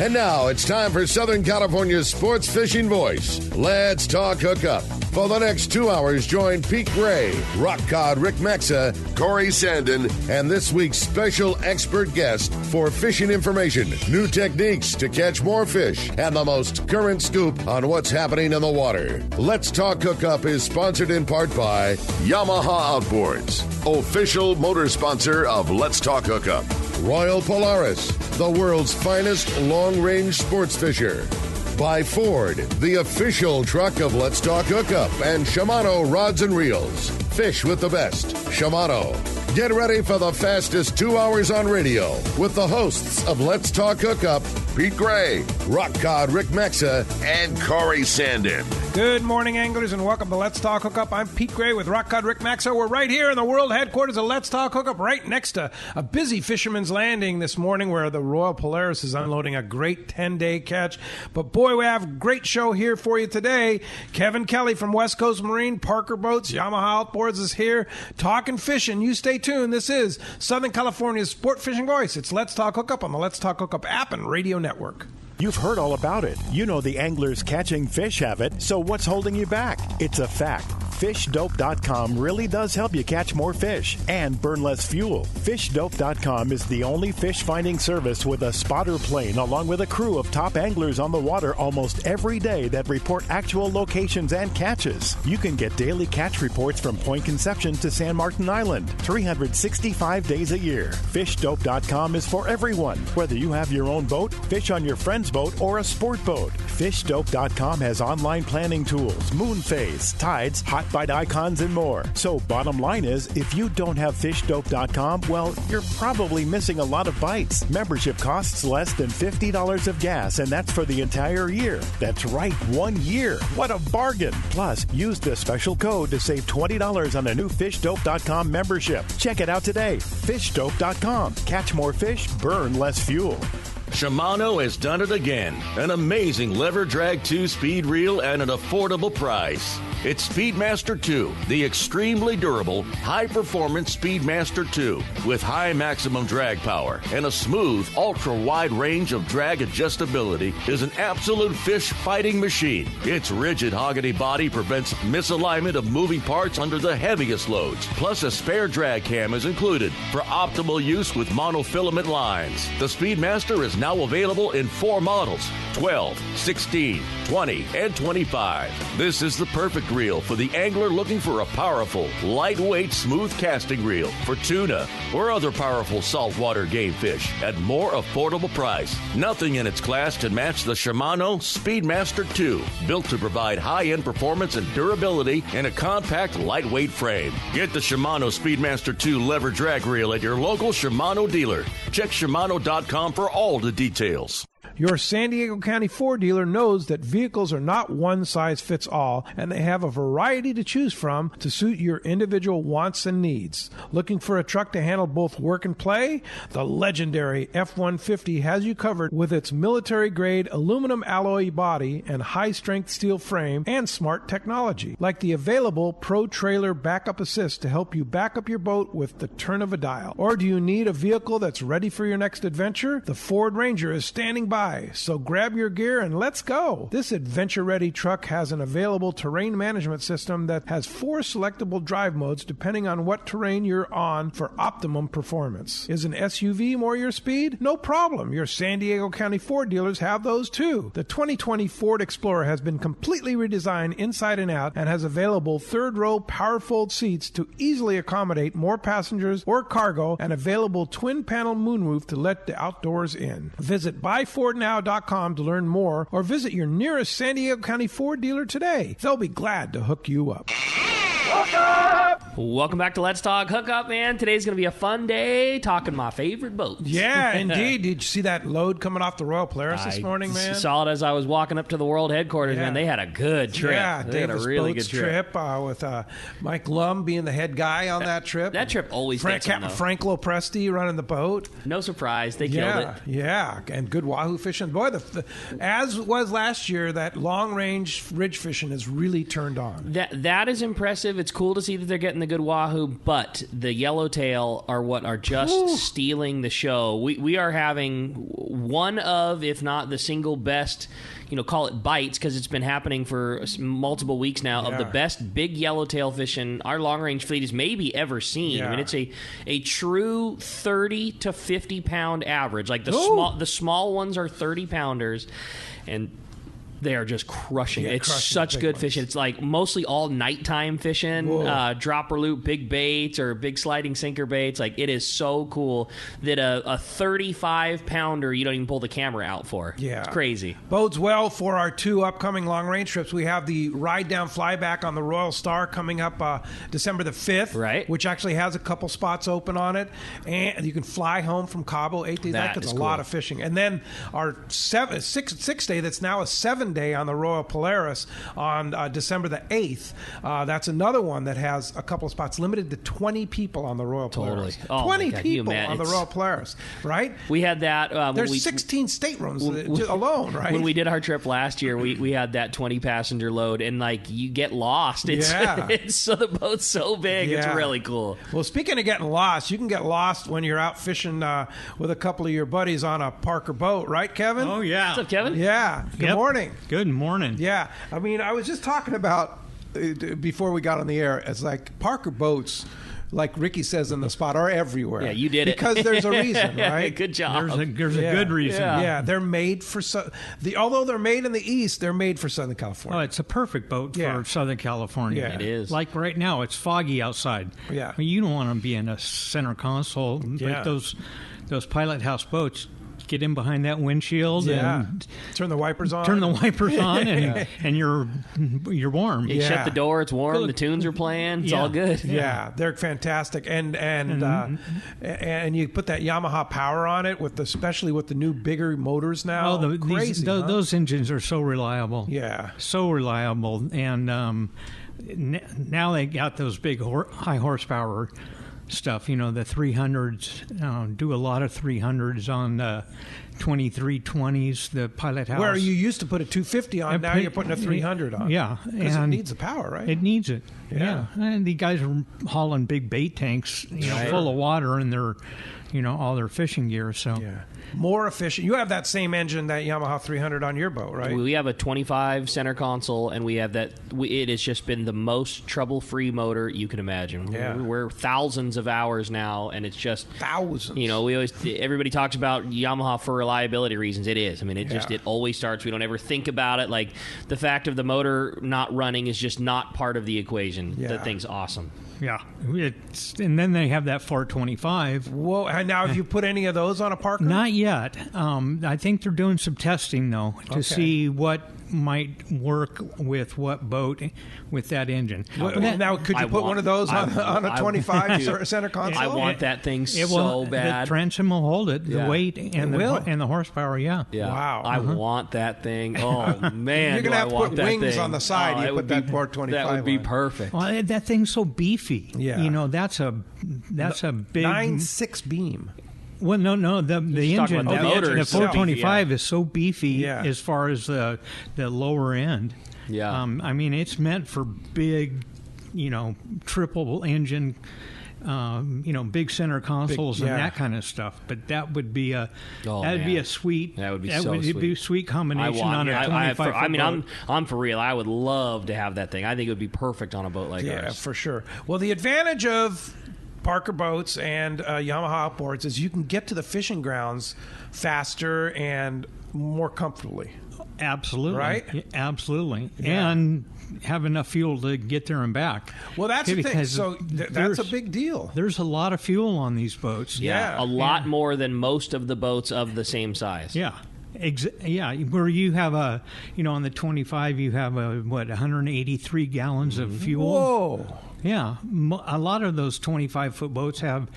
And now it's time for Southern California's sports fishing voice. Let's talk hookup. For the next 2 hours, join Pete Gray, Rock Cod Rick Maxa, Corey Sandin, and this week's special expert guest for fishing information, new techniques to catch more fish, and the most current scoop on what's happening in the water. Let's Talk Hookup is sponsored in part by Yamaha Outboards, official motor sponsor of Let's Talk Hookup. Royal Polaris, the world's finest long-range sports fisher. By Ford, the official truck of Let's Talk Hookup, and Shimano Rods and Reels. Fish with the best. Shimano. Get ready for the fastest 2 hours on radio with the hosts of Let's Talk Hookup, Pete Gray, Rock Cod Rick Maxa, and Corey Sandin. Good morning, anglers, and welcome to Let's Talk Hookup. I'm Pete Gray with Rock Cod Rick Maxa. We're right here in the world headquarters of Let's Talk Hookup, right next to a busy Fisherman's Landing this morning where the Royal Polaris is unloading a great 10-day catch. But boy, we have a great show here for you today. Kevin Kelly from West Coast Marine, Parker Boats, Yamaha Outboards is here talking fishing. You stay tuned. This is Southern California's sport fishing voice. It's Let's Talk Hookup on the Let's Talk Hookup app and radio network. You've heard all about it. You know the anglers catching fish have it, so what's holding you back? It's a fact. FishDope.com really does help you catch more fish and burn less fuel. FishDope.com is the only fish finding service with a spotter plane along with a crew of top anglers on the water almost every day that report actual locations and catches. You can get daily catch reports from Point Conception to San Martin Island, 365 days a year. FishDope.com is for everyone, whether you have your own boat, fish on your friend's boat, or a sport boat. FishDope.com has online planning tools, moon phase, tides, hot bite icons, and more. So bottom line is, if you don't have FishDope.com, well, you're probably missing a lot of bites. Membership costs less than $50 of gas, and that's for the entire year. That's right, 1 year. What a bargain. Plus, use the special code to save $20 on a new FishDope.com membership. Check it out today. FishDope.com. Catch more fish, burn less fuel. Shimano has done it again. An amazing lever drag 2 speed reel at an affordable price. It's Speedmaster 2, the extremely durable, high-performance Speedmaster 2 with high maximum drag power and a smooth, ultra-wide range of drag adjustability is an absolute fish-fighting machine. Its rigid hogany body prevents misalignment of moving parts under the heaviest loads. Plus, a spare drag cam is included for optimal use with monofilament lines. The Speedmaster is now available in 4 models, 12, 16, 20, and 25. This is the perfect reel for the angler looking for a powerful, lightweight, smooth casting reel for tuna or other powerful saltwater game fish at more affordable price. Nothing in its class can match the Shimano Speedmaster 2, built to provide high-end performance and durability in a compact, lightweight frame. Get the Shimano Speedmaster 2 lever drag reel at your local Shimano dealer. Check Shimano.com for all the details. Your San Diego County Ford dealer knows that vehicles are not one size fits all, and they have a variety to choose from to suit your individual wants and needs. Looking for a truck to handle both work and play? The legendary F-150 has you covered with its military-grade aluminum alloy body and high-strength steel frame and smart technology, like the available Pro Trailer Backup Assist to help you back up your boat with the turn of a dial. Or do you need a vehicle that's ready for your next adventure? The Ford Ranger is standing by. So grab your gear and let's go. This adventure-ready truck has an available terrain management system that has 4 selectable drive modes depending on what terrain you're on for optimum performance. Is an SUV more your speed? No problem. Your San Diego County Ford dealers have those too. The 2020 Ford Explorer has been completely redesigned inside and out and has available third-row power-fold seats to easily accommodate more passengers or cargo and available twin-panel moonroof to let the outdoors in. Visit buyfordnow.com to learn more or visit your nearest San Diego County Ford dealer today. They'll be glad to hook you up. Welcome back to Let's Talk Hookup, man. Today's going to be a fun day talking my favorite boats. Yeah, indeed. Did you see that load coming off the Royal Polaris this morning, man? I saw it as I was walking up to the world headquarters, man. They had a good trip. Yeah, they had a really good trip. With Mike Lum being the head guy on that trip. That trip always gets Captain Frank Lopresti running the boat. No surprise. They killed it. Yeah, and good wahoo fishing. Boy, as was last year, that long-range ridge fishing has really turned on. That is impressive. It's cool to see that they're getting a good wahoo, but the yellowtail are what are just stealing the show. We are having one of, if not the single best, call it bites, because it's been happening for multiple weeks now, of the best big yellowtail fishing our long-range fleet has maybe ever seen. I mean, it's a true 30 to 50 pound average. Like the small ones are 30 pounders, and they are just crushing it. It's such good fishing. It's like mostly all nighttime fishing, dropper loop, big baits, or big sliding sinker baits. Like, it is so cool that a 35 pounder you don't even pull the camera out for. Yeah. It's crazy. Bodes well for our 2 upcoming long range trips. We have the ride down flyback on the Royal Star coming up December the 5th, right? Which actually has a couple spots open on it. And you can fly home from Cabo 8 days. That gets a lot of fishing. And then our 6 day, that's now a 7 day on the Royal Polaris on December the 8th. That's another one that has a couple of spots, limited to 20 people on the Royal Polaris. 20 people on the Royal Polaris, right? We had that. There's 16 staterooms alone, right? When we did our trip last year, we had that 20 passenger load, and like, you get lost. It's so the boat's so big. It's really cool. Well, speaking of getting lost, you can get lost when you're out fishing with a couple of your buddies on a Parker boat, right, Kevin? Oh, yeah. What's up, Kevin? Yeah. Good morning. Good morning. Yeah. I mean, I was just talking about, before we got on the air, it's like Parker boats, like Ricky says in the spot, are everywhere. Yeah, you did it. Because there's a reason, right? Good job. There's a good reason. Yeah, they're made for... although they're made in the East, they're made for Southern California. Oh, it's a perfect boat for Southern California. Yeah. It is. Like right now, it's foggy outside. Yeah. I mean, you don't want to be in a center console. Like those pilot house boats. Get in behind that windshield and turn the wipers on. And you're warm. You shut the door, it's warm, the tunes are playing, it's all good. Yeah, they're fantastic. And you put that Yamaha power on it, especially with the new bigger motors now. Oh, those engines are so reliable. Yeah. So reliable. And now they got those big high horsepower stuff, the 300s, do a lot of 300s on 2320s, the pilot house. Where you used to put a 250 on, now you're putting a 300 on. Yeah. Because it needs the power, right? It needs it. Yeah. And the guys are hauling big bait tanks, full of water in their, all their fishing gear. So more efficient. You have that same engine, that Yamaha 300 on your boat, right? We have a 25 center console, and we have that. It has just been the most trouble-free motor you can imagine. Yeah. We're thousands of hours now, and it's just thousands. Everybody talks about Yamaha for reliability reasons. It is. I mean, it always starts. We don't ever think about it. Like, the fact of the motor not running is just not part of the equation. That thing's awesome. Yeah, and then they have that 425. Whoa! And now, have you put any of those on a Parker? Not yet. I think they're doing some testing though to see what might work with what boat with that engine. Now, could you put one of those on a 25 center console? I want that thing so bad. The transom will hold it. The weight and the horsepower. Yeah. Wow. I want that thing. Oh man, you're gonna have to put wings on the side. You put that 425. That would be perfect. Well, that thing's so beefy. Yeah. That's a big 9.6 beam. Well, no, the engine, the motor, the 425 is so beefy as far as the lower end. Yeah, I mean, it's meant for big, triple engine, big center consoles and that kind of stuff. But that would be a sweet. That would be a sweet combination on a 25. I'm for real. I would love to have that thing. I think it would be perfect on a boat like ours. Yeah, for sure. Well, the advantage of Parker boats and Yamaha outboards is you can get to the fishing grounds faster and more comfortably. Absolutely. Right? Absolutely. Yeah. And have enough fuel to get there and back. Well, that's the thing. So that's a big deal. There's a lot of fuel on these boats. Yeah. A lot more than most of the boats of the same size. Yeah. Where you have on the 25, you have 183 gallons of fuel. Whoa. Yeah, a lot of those 25-foot boats have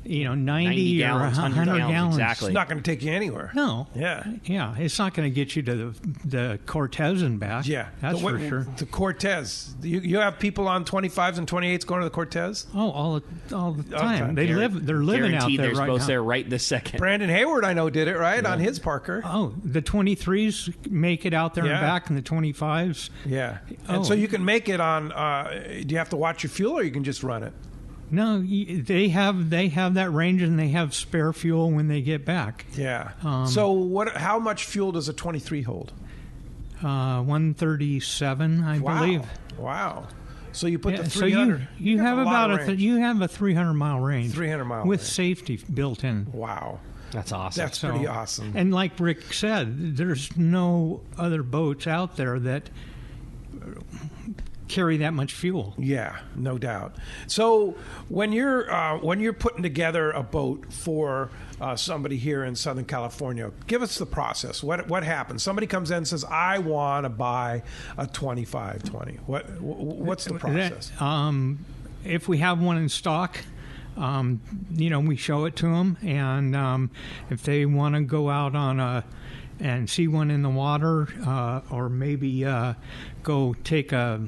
90 gallons, or 100 gallons. Exactly. It's not going to take you anywhere. No. Yeah. Yeah. It's not going to get you to the Cortez and back. Yeah. That's for sure. The Cortez. You have people on 25s and 28s going to the Cortez? Oh, all the time. They're living out there they're right supposed now. there right this second. Brandon Hayward, I know, did it, right? On his Parker. Oh, the 23s make it out there and back, and the 25s. Yeah. And so you can make it on, do you have to watch your fuel or you can just run it? No, they have that range, and they have spare fuel when they get back. Yeah. So how much fuel does a 23 hold? 137, I believe. Wow. So you put the 300. So you have about you have a 300-mile range. 300-mile with range. Safety built in. Wow. That's awesome. That's pretty awesome. And like Rick said, there's no other boats out there that carry that much fuel. Yeah, no doubt. So when you're putting together a boat for somebody here in Southern California, give us the process. What happens? Somebody comes in and says, "I want to buy a 2520." What's the process? If we have one in stock, we show it to them, and if they want to go out on and see one in the water, or maybe go take a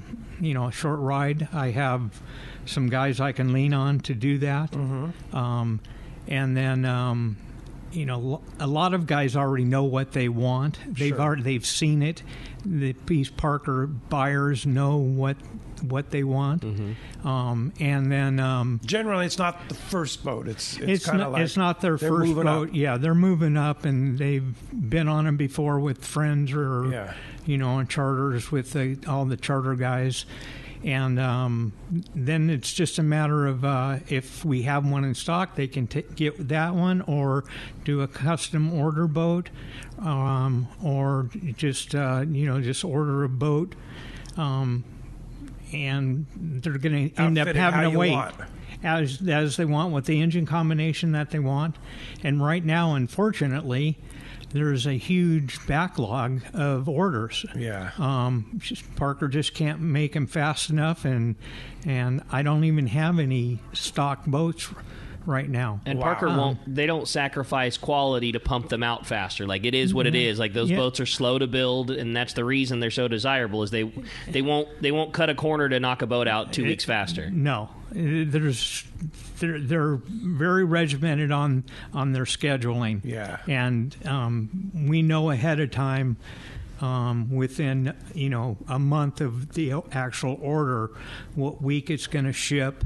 short ride, I have some guys I can lean on to do that. Mm-hmm. And then a lot of guys already know what they want. They've seen it. These Parker buyers know what they want. Mm-hmm. And then generally it's not the first boat. It's not their first boat. Up. Yeah, they're moving up, and they've been on them before with friends or on charters with all the charter guys. And then it's just a matter of if we have one in stock, they can get that one, or do a custom order boat, or just order a boat. And they're going to end up having to wait as they want, with the engine combination that they want. And right now, unfortunately, there's a huge backlog of orders. Yeah. Parker just can't make them fast enough, and I don't even have any stock boats right now. And Parker they don't sacrifice quality to pump them out faster. Like, it is what it is. Like, those boats are slow to build, and that's the reason they're so desirable, is they won't cut a corner to knock a boat out 2 weeks faster. No. They're very regimented on their scheduling. Yeah. And we know ahead of time, within a month of the actual order, what week it's going to ship.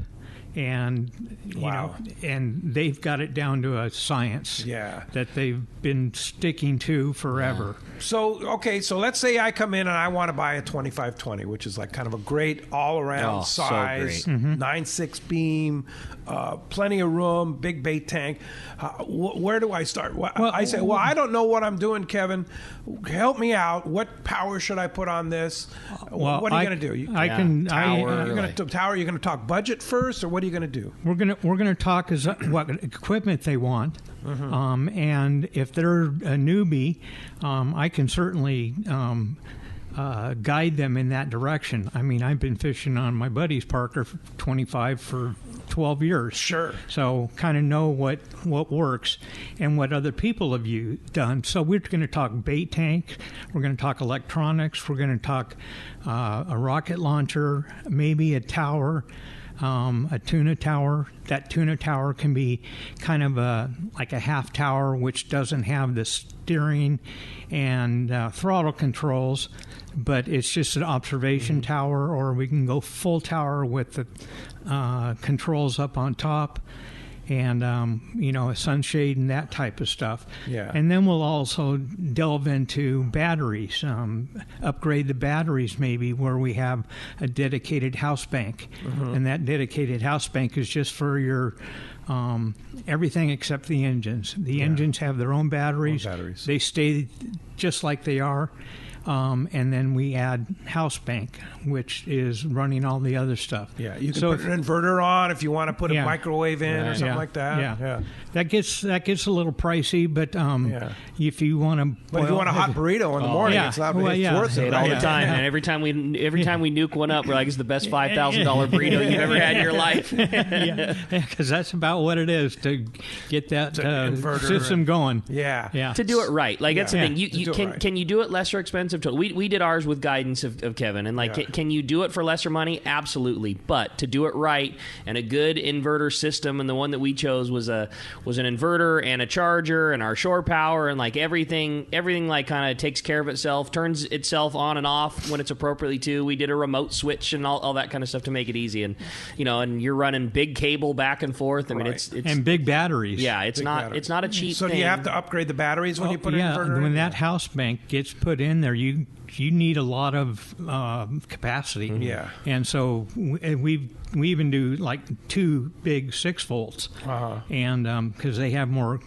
And and they've got it down to a science that they've been sticking to forever. Yeah. So let's say I come in and I want to buy a 2520, which is like kind of a great all-around size, so 9.6 beam, plenty of room, big bait tank. Where do I start? I say, I don't know what I'm doing, Kevin. Help me out. What power should I put on this? What are you going to do? Tower. You're going to talk budget first, or what are you going to do? We're going to talk what equipment they want, and if they're a newbie, I can certainly guide them in that direction. I mean, I've been fishing on my buddy's Parker 25 for 12 years. Sure. So kind of know what works and what other people have done. So we're going to talk bait tank. We're going to talk electronics. We're going to talk a rocket launcher, maybe a tower. A tuna tower. That tuna tower can be kind of like a half tower, which doesn't have the steering and throttle controls, but it's just an observation tower, or we can go full tower with the controls up on top, and a sunshade and that type of stuff. Yeah. And then we'll also delve into batteries, upgrade the batteries maybe, where we have a dedicated house bank. And that dedicated house bank is just for your everything except the engines. The engines have their own batteries. They stay just like they are. And then we add house bank, which is running all the other stuff. Yeah, you can put an inverter on if you want to put a microwave in or something like that. Yeah. That gets a little pricey, but if you want to, if you want a hot burrito in the morning, it's worth it all the time. And every time we nuke one up, we're like, it's the best $5,000 burrito you've ever had in your life. because that's about what it is to get that system going. Yeah. To do it right, like that's the thing. Can you do it lesser expensive? We did ours with guidance of Kevin, and can you do it for lesser money? Absolutely, but to do it right and a good inverter system, and the one that we chose was an inverter and a charger and our shore power and like everything like kind of takes care of itself, turns itself on and off when it's appropriately to. We did a remote switch and all that kind of stuff to make it easy, and and you're running big cable back and forth. I mean, it's and big batteries. Yeah, it's not a cheap. So thing. Do you have to upgrade the batteries when you put an inverter in? When that house bank gets put in there, you need a lot of capacity. Yeah. And so we even do like 2 big 6 volts, and because they have more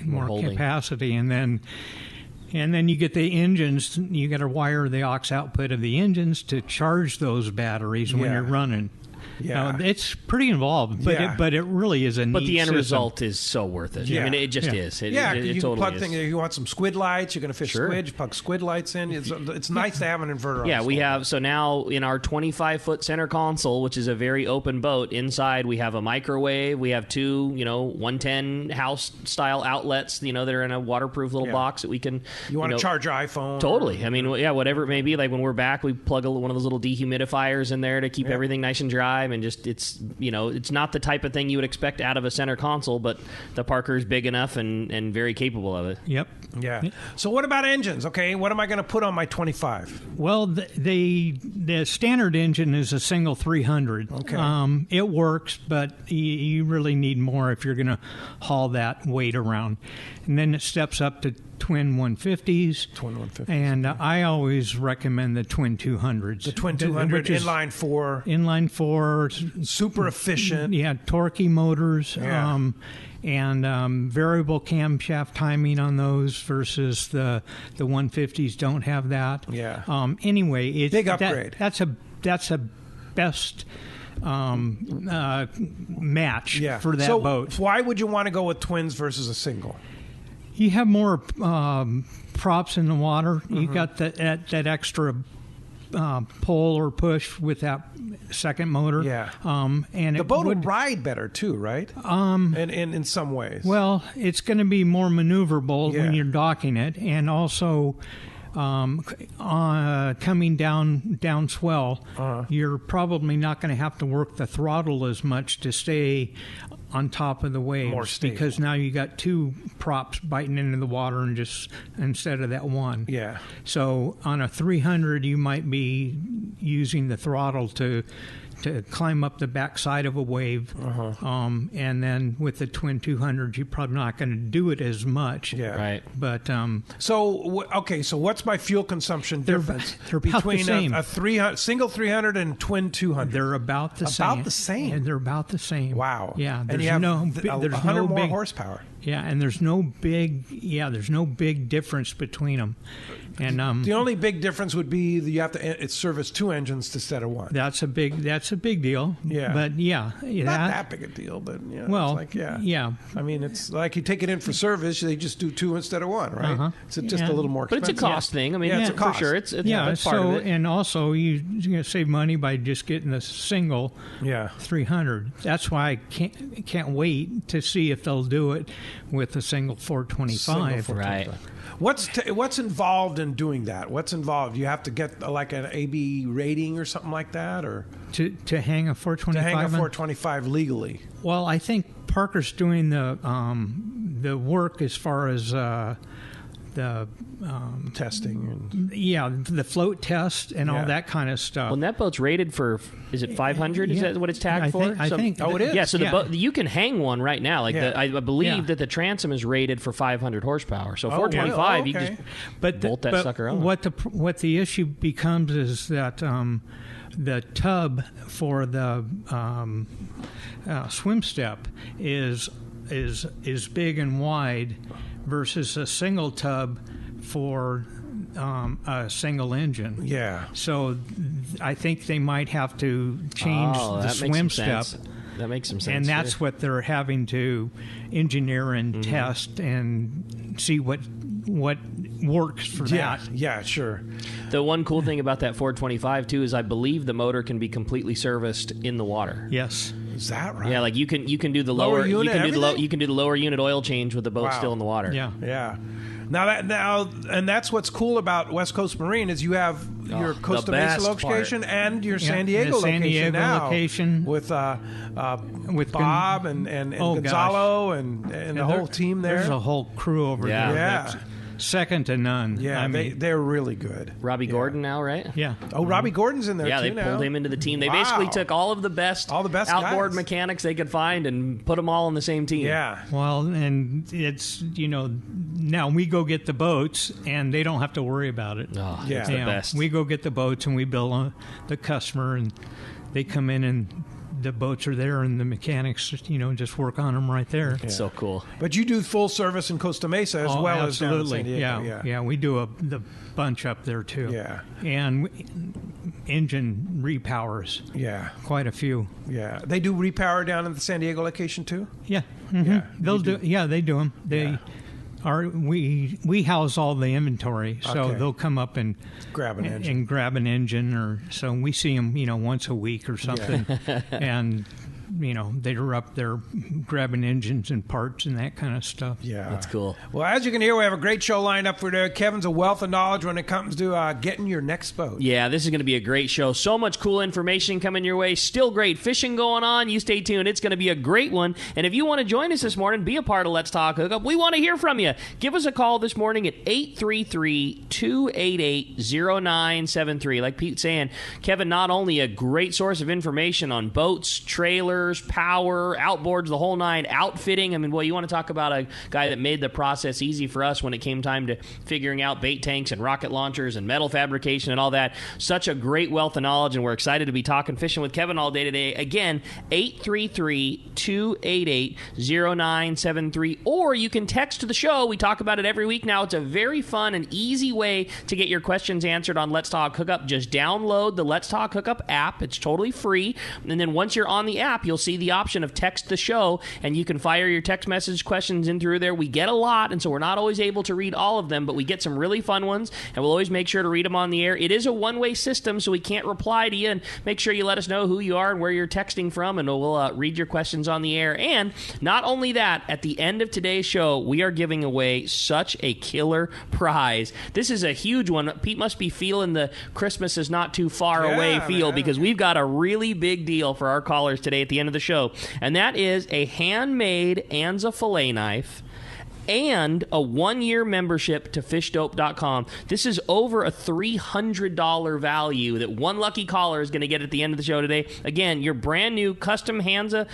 capacity, and then you get the engines. You got to wire the aux output of the engines to charge those batteries when you're running. Yeah, it's pretty involved, but it really is a neat But the end system. result is so worth it. Yeah. I mean, it just is. It you totally plug is. things. You want some squid lights? You're going to fish squid. You plug squid lights in. It's nice to have an inverter. Yeah, on we have. So now in our 25-foot center console, which is a very open boat, inside we have a microwave. We have 2, 110 house style outlets. That are in a waterproof little box that we can. You want to charge your iPhone? Totally. I mean, whatever it may be. Like when we're back, we plug one of those little dehumidifiers in there to keep everything nice and dry. And just it's not the type of thing you would expect out of a center console, but the Parker's big enough and very capable of it. Yep. Yeah. So what about engines? Okay, what am I going to put on my 25? Well, the standard engine is a single 300. Okay. It works, but you really need more if you're going to haul that weight around. And then it steps up to twin 150s. Twin 150s. And I always recommend the twin 200s. The twin 200 inline 4. Inline 4. Super efficient. Yeah, torquey motors. Yeah. And variable camshaft timing on those versus the 150s don't have that. Yeah. Anyway, it's big upgrade. That's a best match for that boat. Why would you want to go with twins versus a single? You have more props in the water. You got that extra pull or push with that second motor. Yeah. And the boat would ride better too, right? In some ways. Well, it's going to be more maneuverable when you're docking it, and also coming down swell, you're probably not going to have to work the throttle as much to stay on top of the waves. More stable. Because now you got 2 props biting into the water and just instead of that one. Yeah. So on a 300, you might be using the throttle to climb up the backside of a wave. And then with the twin 200s, you're probably not going to do it as much. Yeah. Right. But so what's my fuel consumption difference they're between the same. a single 300 and twin 200? They're about the same. About the same. And they're about the same. Wow. Yeah. And you have there's 100 no more big horsepower. Yeah, and there's no big difference between them. And the only big difference would be that you have to service 2 engines instead of 1. That's a big deal. Yeah. But not that big a deal, but well, it's like, yeah. I mean, it's like you take it in for service, they just do 2 instead of 1, right? It's just a little more expensive. But it's a cost thing. I mean, it's a cost. For sure. It's that's part of it. And also you're going to save money by just getting the single 300. That's why I can't wait to see if they'll do it with a single 425. Right. What's involved in doing that? What's involved? You have to get like an AB rating or something like that, or to hang a 425. To hang a 425 legally. Well, I think Parker's doing the work as far as the testing. The float test and all that kind of stuff. Well, that boat's rated for, is it 500? Is that what it's tagged for? I think. Oh, it is? Yeah, so the boat, you can hang one right now. Like I believe that the transom is rated for 500 horsepower. So 425, you can just bolt that sucker on. What the issue becomes is that the tub for the swim step is big and wide versus a single tub for a single engine. Yeah. So I think they might have to change the swim step. That makes some sense. And that's what they're having to engineer and test and see what works for that. Yeah, sure. The one cool thing about that 425 too is I believe the motor can be completely serviced in the water. Yes. Is that right? Yeah, like you can do the lower unit, you can do the lower unit oil change with the boat still in the water. Yeah. And that's what's cool about West Coast Marine is you have your Costa Mesa location and your San Diego location with Bob and Gonzalo and the whole team there. There's a whole crew over there. Yeah. Second to none. Yeah, they're really good. Robbie Gordon now, right? Yeah. Oh, Robbie Gordon's in there too now. Yeah, they pulled him into the team. They basically took all the best outboard guys. Mechanics they could find and put them all on the same team. Yeah. Well, and it's, now we go get the boats and they don't have to worry about it. Oh, yeah. It's the best. We go get the boats and we bill the customer and they come in and the boats are there and the mechanics, just work on them right there. It's so cool. But you do full service in Costa Mesa as well as down in San Diego. Yeah, we do the bunch up there too. Yeah. And engine repowers. Yeah. Quite a few. Yeah. They do repower down in the San Diego location too? Yeah. Mm-hmm. Yeah. They'll do. Yeah, they do them. We house all the inventory, so they'll come up and grab an engine, or so we see them, once a week or something, and they're up there grabbing engines and parts and that kind of stuff. Yeah, that's cool. Well, as you can hear, we have a great show lined up for today. Kevin's a wealth of knowledge when it comes to getting your next boat. Yeah, this is going to be a great show. So much cool information coming your way. Still great fishing going on. You stay tuned. It's going to be a great one. And if you want to join us this morning, be a part of Let's Talk Hookup. We want to hear from you. Give us a call this morning at 833-288-0973. Like Pete's saying, Kevin, not only a great source of information on boats, trailers, power, outboards, the whole nine, outfitting. I mean, boy, you want to talk about a guy that made the process easy for us when it came time to figuring out bait tanks and rocket launchers and metal fabrication and all that. Such a great wealth of knowledge, and we're excited to be talking fishing with Kevin all day today. Again, 833-288-0973, or you can text the show. We talk about it every week now. It's a very fun and easy way to get your questions answered on Let's Talk Hookup. Just download the Let's Talk Hookup app. It's totally free, and then once you're on the app, you'll see the option of text the show, and you can fire your text message questions in through there. We get a lot, and so we're not always able to read all of them, but we get some really fun ones, and we'll always make sure to read them on the air. It is a one-way system, so we can't reply to you, and make sure you let us know who you are and where you're texting from, and we'll read your questions on the air. And not only that, at the end of today's show, we are giving away such a killer prize. This is a huge one. Pete must be feeling the Christmas is not too far away feel, because we've got a really big deal for our callers today at the end of the show, and that is a handmade Anza fillet knife and a 1-year membership to fishdope.com. This is over a $300 value that one lucky caller is going to get at the end of the show today. Again, your brand new custom Anza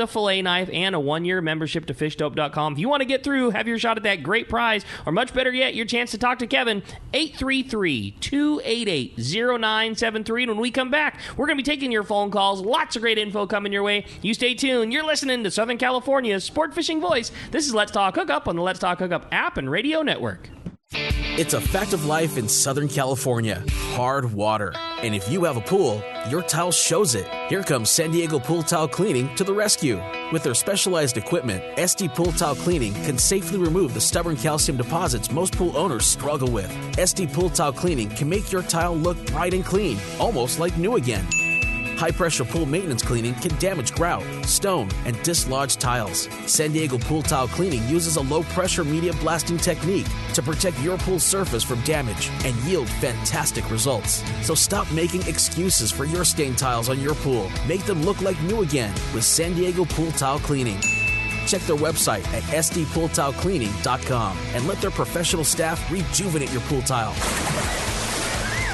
fillet knife and a 1-year membership to fishdope.com. If you want to get through, have your shot at that great prize, or much better yet, your chance to talk to Kevin, 833-288-0973. And when we come back, we're going to be taking your phone calls. Lots of great info coming your way. You stay tuned. You're listening to Southern California's sport fishing voice. This is Let's Talk Hookup on the Let's Talk Hookup app and radio network. It's a fact of life in Southern California. Hard water. And if you have a pool, your tile shows it. Here comes San Diego Pool Tile Cleaning to the rescue. With their specialized equipment, SD Pool Tile Cleaning can safely remove the stubborn calcium deposits most pool owners struggle with. SD Pool Tile Cleaning can make your tile look bright and clean, almost like new again. High-pressure pool maintenance cleaning can damage grout, stone, and dislodged tiles. San Diego Pool Tile Cleaning uses a low-pressure media blasting technique to protect your pool surface from damage and yield fantastic results. So stop making excuses for your stained tiles on your pool. Make them look like new again with San Diego Pool Tile Cleaning. Check their website at sdpooltilecleaning.com and let their professional staff rejuvenate your pool tile.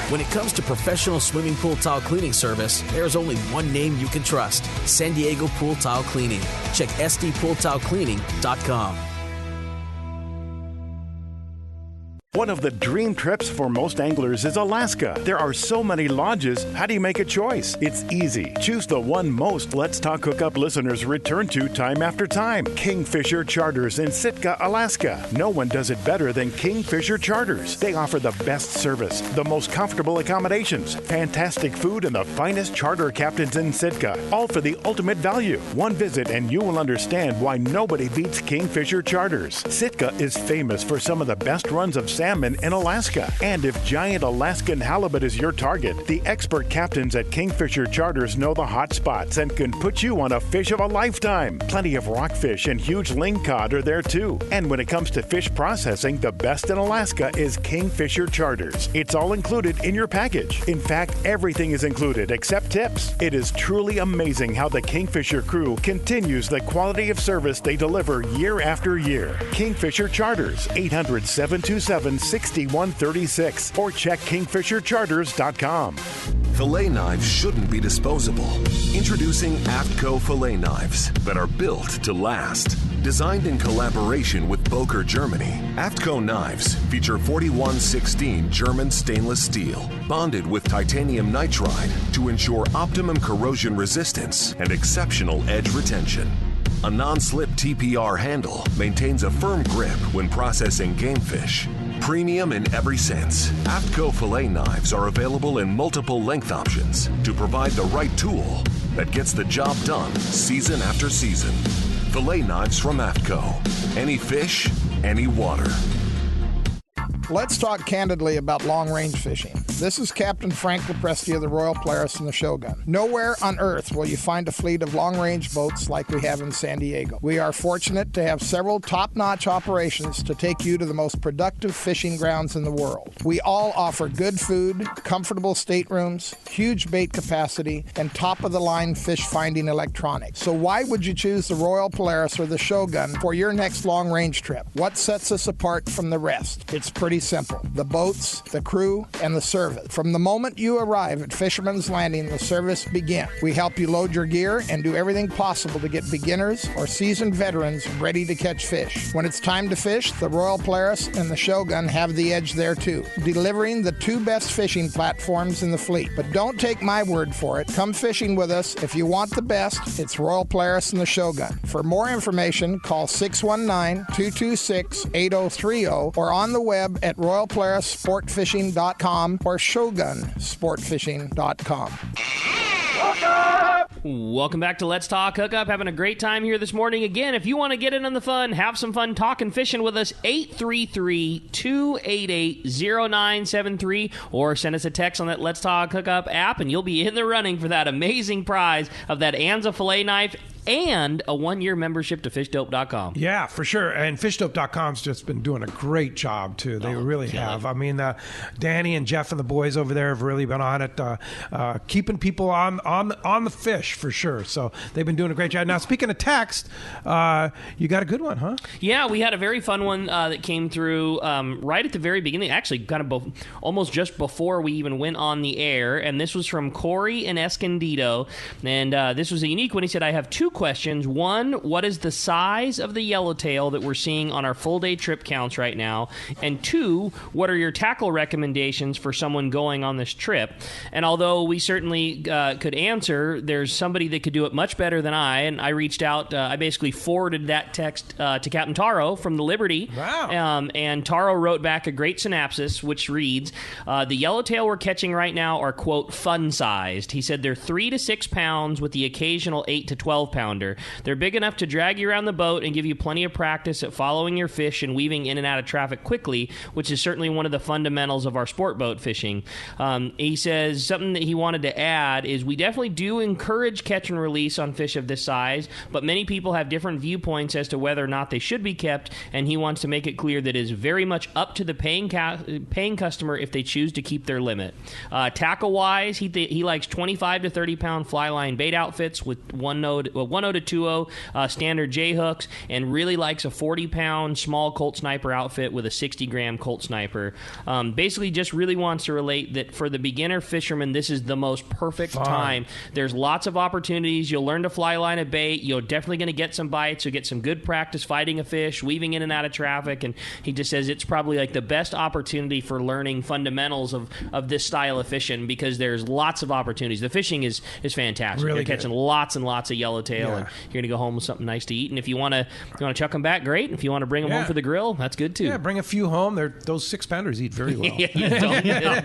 When it comes to professional swimming pool tile cleaning service, there's only one name you can trust: San Diego Pool Tile Cleaning. Check sdpooltilecleaning.com. One of the dream trips for most anglers is Alaska. There are so many lodges. How do you make a choice? It's easy. Choose the one most Let's Talk Hookup listeners return to time after time. Kingfisher Charters in Sitka, Alaska. No one does it better than Kingfisher Charters. They offer the best service, the most comfortable accommodations, fantastic food, and the finest charter captains in Sitka. All for the ultimate value. One visit and you will understand why nobody beats Kingfisher Charters. Sitka is famous for some of the best runs of salmon in Alaska. And if giant Alaskan halibut is your target, the expert captains at Kingfisher Charters know the hot spots and can put you on a fish of a lifetime. Plenty of rockfish and huge lingcod are there too. And when it comes to fish processing, the best in Alaska is Kingfisher Charters. It's all included in your package. In fact, everything is included except tips. It is truly amazing how the Kingfisher crew continues the quality of service they deliver year after year. Kingfisher Charters, 800-727-6136 or check kingfishercharters.com. Fillet knives shouldn't be disposable. Introducing Afco fillet knives that are built to last. Designed in collaboration with Boker, Germany, Afco knives feature 4116 German stainless steel, bonded with titanium nitride to ensure optimum corrosion resistance and exceptional edge retention. A non-slip TPR handle maintains a firm grip when processing game fish. Premium in every sense, Afco fillet knives are available in multiple length options to provide the right tool that gets the job done season after season. Fillet knives from Afco. Any fish, any water. Let's talk candidly about long-range fishing. This is Captain Frank Lopresti of the Royal Polaris and the Shogun. Nowhere on Earth will you find a fleet of long-range boats like we have in San Diego. We are fortunate to have several top-notch operations to take you to the most productive fishing grounds in the world. We all offer good food, comfortable staterooms, huge bait capacity, and top-of-the-line fish-finding electronics. So why would you choose the Royal Polaris or the Shogun for your next long-range trip? What sets us apart from the rest? It's pretty simple. The boats, the crew, and the service. From the moment you arrive at Fisherman's Landing, the service begins. We help you load your gear and do everything possible to get beginners or seasoned veterans ready to catch fish. When it's time to fish, the Royal Polaris and the Shogun have the edge there too, delivering the two best fishing platforms in the fleet. But don't take my word for it. Come fishing with us. If you want the best, it's Royal Polaris and the Shogun. For more information, call 619-226-8030 or on the web at royalpolarissportfishing.com or shogunsportfishing.com. Welcome back to Let's Talk Hookup. Having a great time here this morning. Again, if you want to get in on the fun, have some fun talking fishing with us, 833-288-0973, or send us a text on that Let's Talk Hookup app, and you'll be in the running for that amazing prize of that Anza fillet knife and a 1-year membership to fishdope.com. Yeah, for sure. And fishdope.com's just been doing a great job, too. They really have. I mean, Danny and Jeff and the boys over there have really been on it, keeping people on the fish, for sure. So they've been doing a great job. Now, speaking of text, you got a good one, huh? Yeah, we had a very fun one that came through right at the very beginning, actually kind of almost just before we even went on the air. And this was from Corey in Escondido. And this was a unique one. He said, I have two questions. One, what is the size of the yellowtail that we're seeing on our full-day trip counts right now? And two, what are your tackle recommendations for someone going on this trip? And although we certainly could answer, there's somebody that could do it much better than I, and I reached out. I basically forwarded that text to Captain Taro from the Liberty. Wow. And Taro wrote back a great synopsis, which reads, the yellowtail we're catching right now are, quote, fun-sized. He said they're 3 to 6 pounds with the occasional 8 to 12 pounder. They're big enough to drag you around the boat and give you plenty of practice at following your fish and weaving in and out of traffic quickly, which is certainly one of the fundamentals of our sport boat fishing. He says something that he wanted to add is we definitely do encourage catch and release on fish of this size, but many people have different viewpoints as to whether or not they should be kept, and he wants to make it clear that it is very much up to the paying customer if they choose to keep their limit. Tackle-wise, he likes 25 to 30 pound fly line bait outfits with one 1.0 to 2.0 standard J hooks, and really likes a 40-pound small Colt Sniper outfit with a 60-gram Colt Sniper. Basically just really wants to relate that for the beginner fisherman, this is the most perfect time. There's lots of opportunities. You'll learn to fly line a bait. You're definitely going to get some bites. You'll get some good practice fighting a fish, weaving in and out of traffic, and he just says it's probably like the best opportunity for learning fundamentals of this style of fishing, because there's lots of opportunities. The fishing is fantastic. Really you're catching lots and lots of yellowtail, and you're going to go home with something nice to eat. And if you want to chuck them back, great. If you want to bring them home for the grill, that's good too. Yeah, bring a few home. Those 6-pounders eat very well.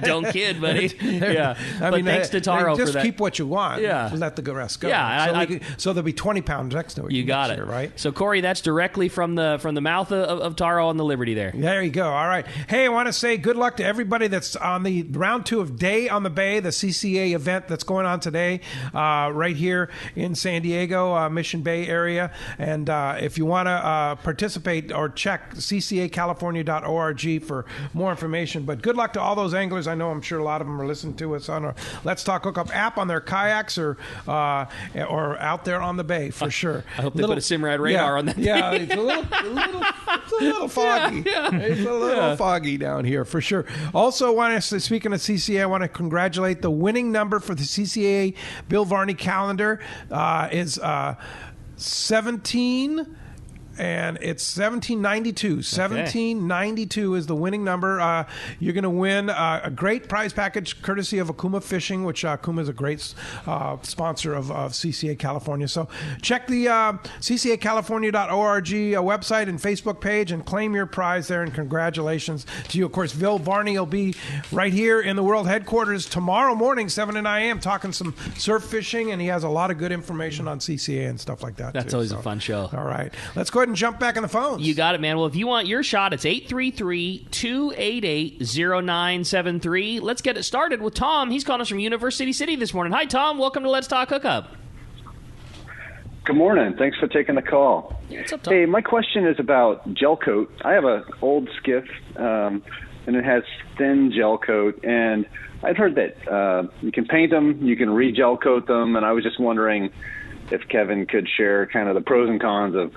Don't kid, buddy. But thanks to Taro for that. Just keep what you want. Yeah. Let the rest go. Yeah, so there'll be 20 pounds next week. You got it. Year, right? So Corey, that's directly from the mouth of Taro on the Liberty there. There you go. All right. Hey, I want to say good luck to everybody that's on the round 2 of Day on the Bay, the CCA event that's going on today, right here in San Diego, Mission Bay area. And if you want to participate or check ccacalifornia.org for more information. But good luck to all those anglers. I'm sure a lot of them are listening to us on our Let's Talk Hookup app on their kayaks or out there on the bay for sure. I hope they put a Simrad radar on that. Yeah, it's a little foggy. It's a little foggy down here for sure. Also, speaking of CCA, I want to congratulate the winning number for the CCA Bill Varney calendar is 17. And it's 1792. 1792 is the winning number. You're going to win a great prize package courtesy of Akuma Fishing, which Akuma is a great sponsor of CCA California. So check the ccacalifornia.org website and Facebook page and claim your prize there. And congratulations to you. Of course, Bill Varney will be right here in the world headquarters tomorrow morning, 7 to 9 a.m., talking some surf fishing. And he has a lot of good information on CCA and stuff like that. That's always a fun show. All right. Let's go ahead and jump back in the phones. You got it, man. Well, if you want your shot, it's 833-288-0973. Let's get it started with Tom. He's calling us from University City this morning. Hi, Tom. Welcome to Let's Talk Hookup. Good morning. Thanks for taking the call. What's up, Tom? Hey, my question is about gel coat. I have an old skiff, and it has thin gel coat, and I've heard that you can paint them, you can re-gel coat them, and I was just wondering if Kevin could share kind of the pros and cons of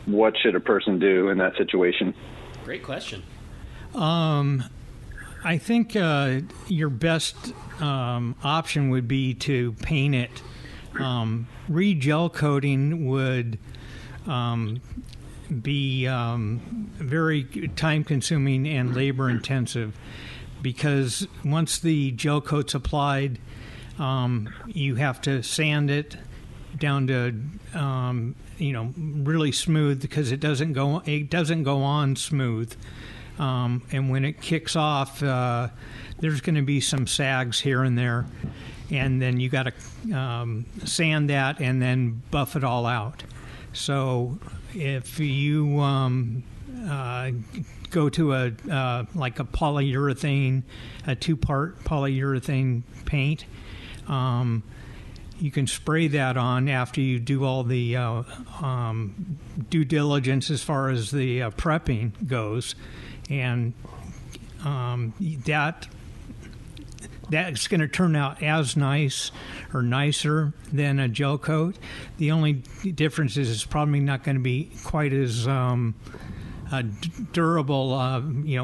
what should a person do in that situation. Great question. I think your best option would be to paint it. Re-gel coating would be very time-consuming and labor-intensive, because once the gel coat's applied, you have to sand it down to really smooth, because it doesn't go on smooth, and when it kicks off, there's going to be some sags here and there, and then you got to sand that and then buff it all out. So if you go to a polyurethane, a 2-part polyurethane paint, you can spray that on after you do all the due diligence as far as the prepping goes, and that's going to turn out as nice or nicer than a gel coat. The only difference is it's probably not going to be quite as durable,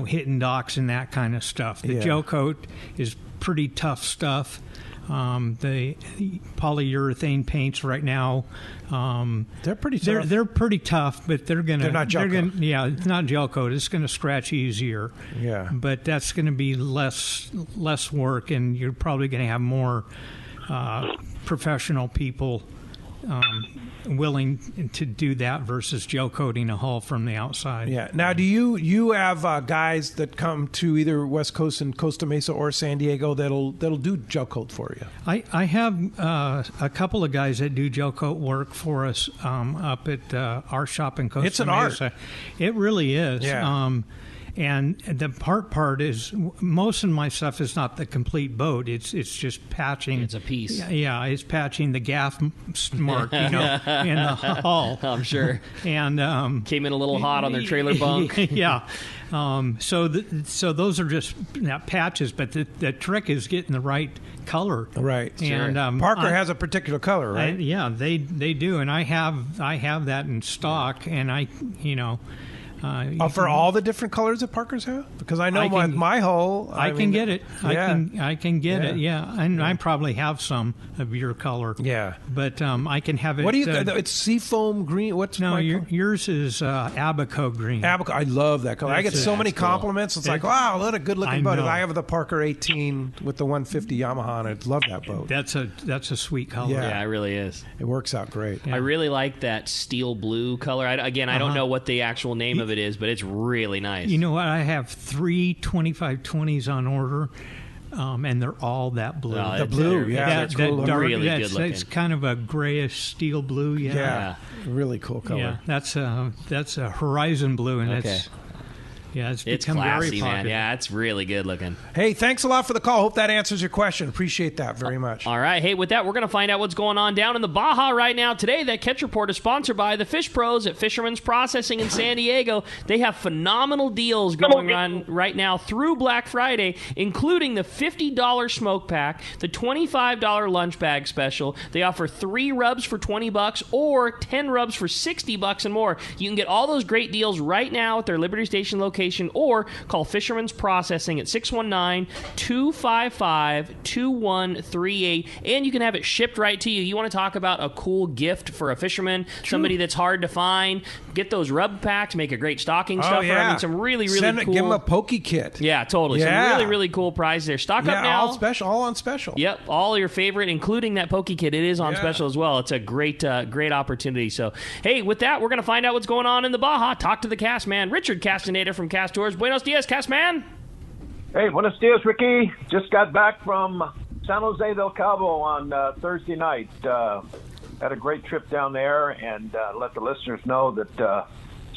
hitting docks and that kind of stuff. The gel coat is pretty tough stuff. The polyurethane paints right now, they're pretty tough. They're pretty tough, but they're not gel coat. Yeah, it's not gel coat. It's going to scratch easier. Yeah, but that's going to be less work, and you're probably going to have more professional people willing to do that versus gel coating a hull from the outside. Yeah. Now, do you have guys that come to either West Coast and Costa Mesa or San Diego that'll do gel coat for you? I have a couple of guys that do gel coat work for us up at our shop in Costa Mesa. It's an art. It really is. Yeah. And the part is most of my stuff is not the complete boat. It's just patching. It's a piece. Yeah, it's patching the gaff mark, in the hull. I'm sure. And came in a little hot on their trailer bunk. Yeah. So those are just patches, but the trick is getting the right color. Right. And Parker has a particular color, right? They do, and I have that in stock, and for all the different colors that Parkers have? Because I know my hull... I can get it. Yeah. I can get it, yeah. And I probably have some of your color. Yeah. But I can have it... What do you... it's seafoam green? What's yours is Abaco green. Abaco. I love that color. I get so many compliments. It's like, wow, what a good-looking boat. I have the Parker 18 with the 150 Yamaha, and I love that boat. That's a sweet color. Yeah, it really is. It works out great. Yeah. I really like that steel blue color. I don't know what the actual name of it is, but it's really nice. You know what? I have 3 2520s on order, and they're all that blue. The blue, that's cool. That dark, really good looking. It's kind of a grayish steel blue. Yeah. Really cool color. Yeah, that's a horizon blue, and it's become classy, very popular. Man. Yeah, it's really good looking. Hey, thanks a lot for the call. Hope that answers your question. Appreciate that very much. All right. Hey, with that, we're going to find out what's going on down in the Baja right now. Today, that Catch Report is sponsored by the Fish Pros at Fisherman's Processing in San Diego. They have phenomenal deals going on right now through Black Friday, including the $50 smoke pack, the $25 lunch bag special. They offer 3 rubs for $20 or 10 rubs for $60 and more. You can get all those great deals right now at their Liberty Station location, or call Fisherman's Processing at 619-255-2138, and you can have it shipped right to you. You want to talk about a cool gift for a fisherman, somebody that's hard to find, get those rub packs, make a great stocking stuffer. I mean, some really cool. Give them a pokey kit. Yeah, totally. Yeah. Some really cool prizes there. Stock up now. All on special. Yep, all your favorite, including that pokey kit. It is on special as well. It's a great opportunity. So, hey, with that, we're going to find out what's going on in the Baja. Talk to the cast man, Richard Castaneda from Cast Tours. Buenos dias, cast man. Hey, buenos dias, Ricky. Just got back from San Jose del Cabo on Thursday night. Had a great trip down there, and let the listeners know that as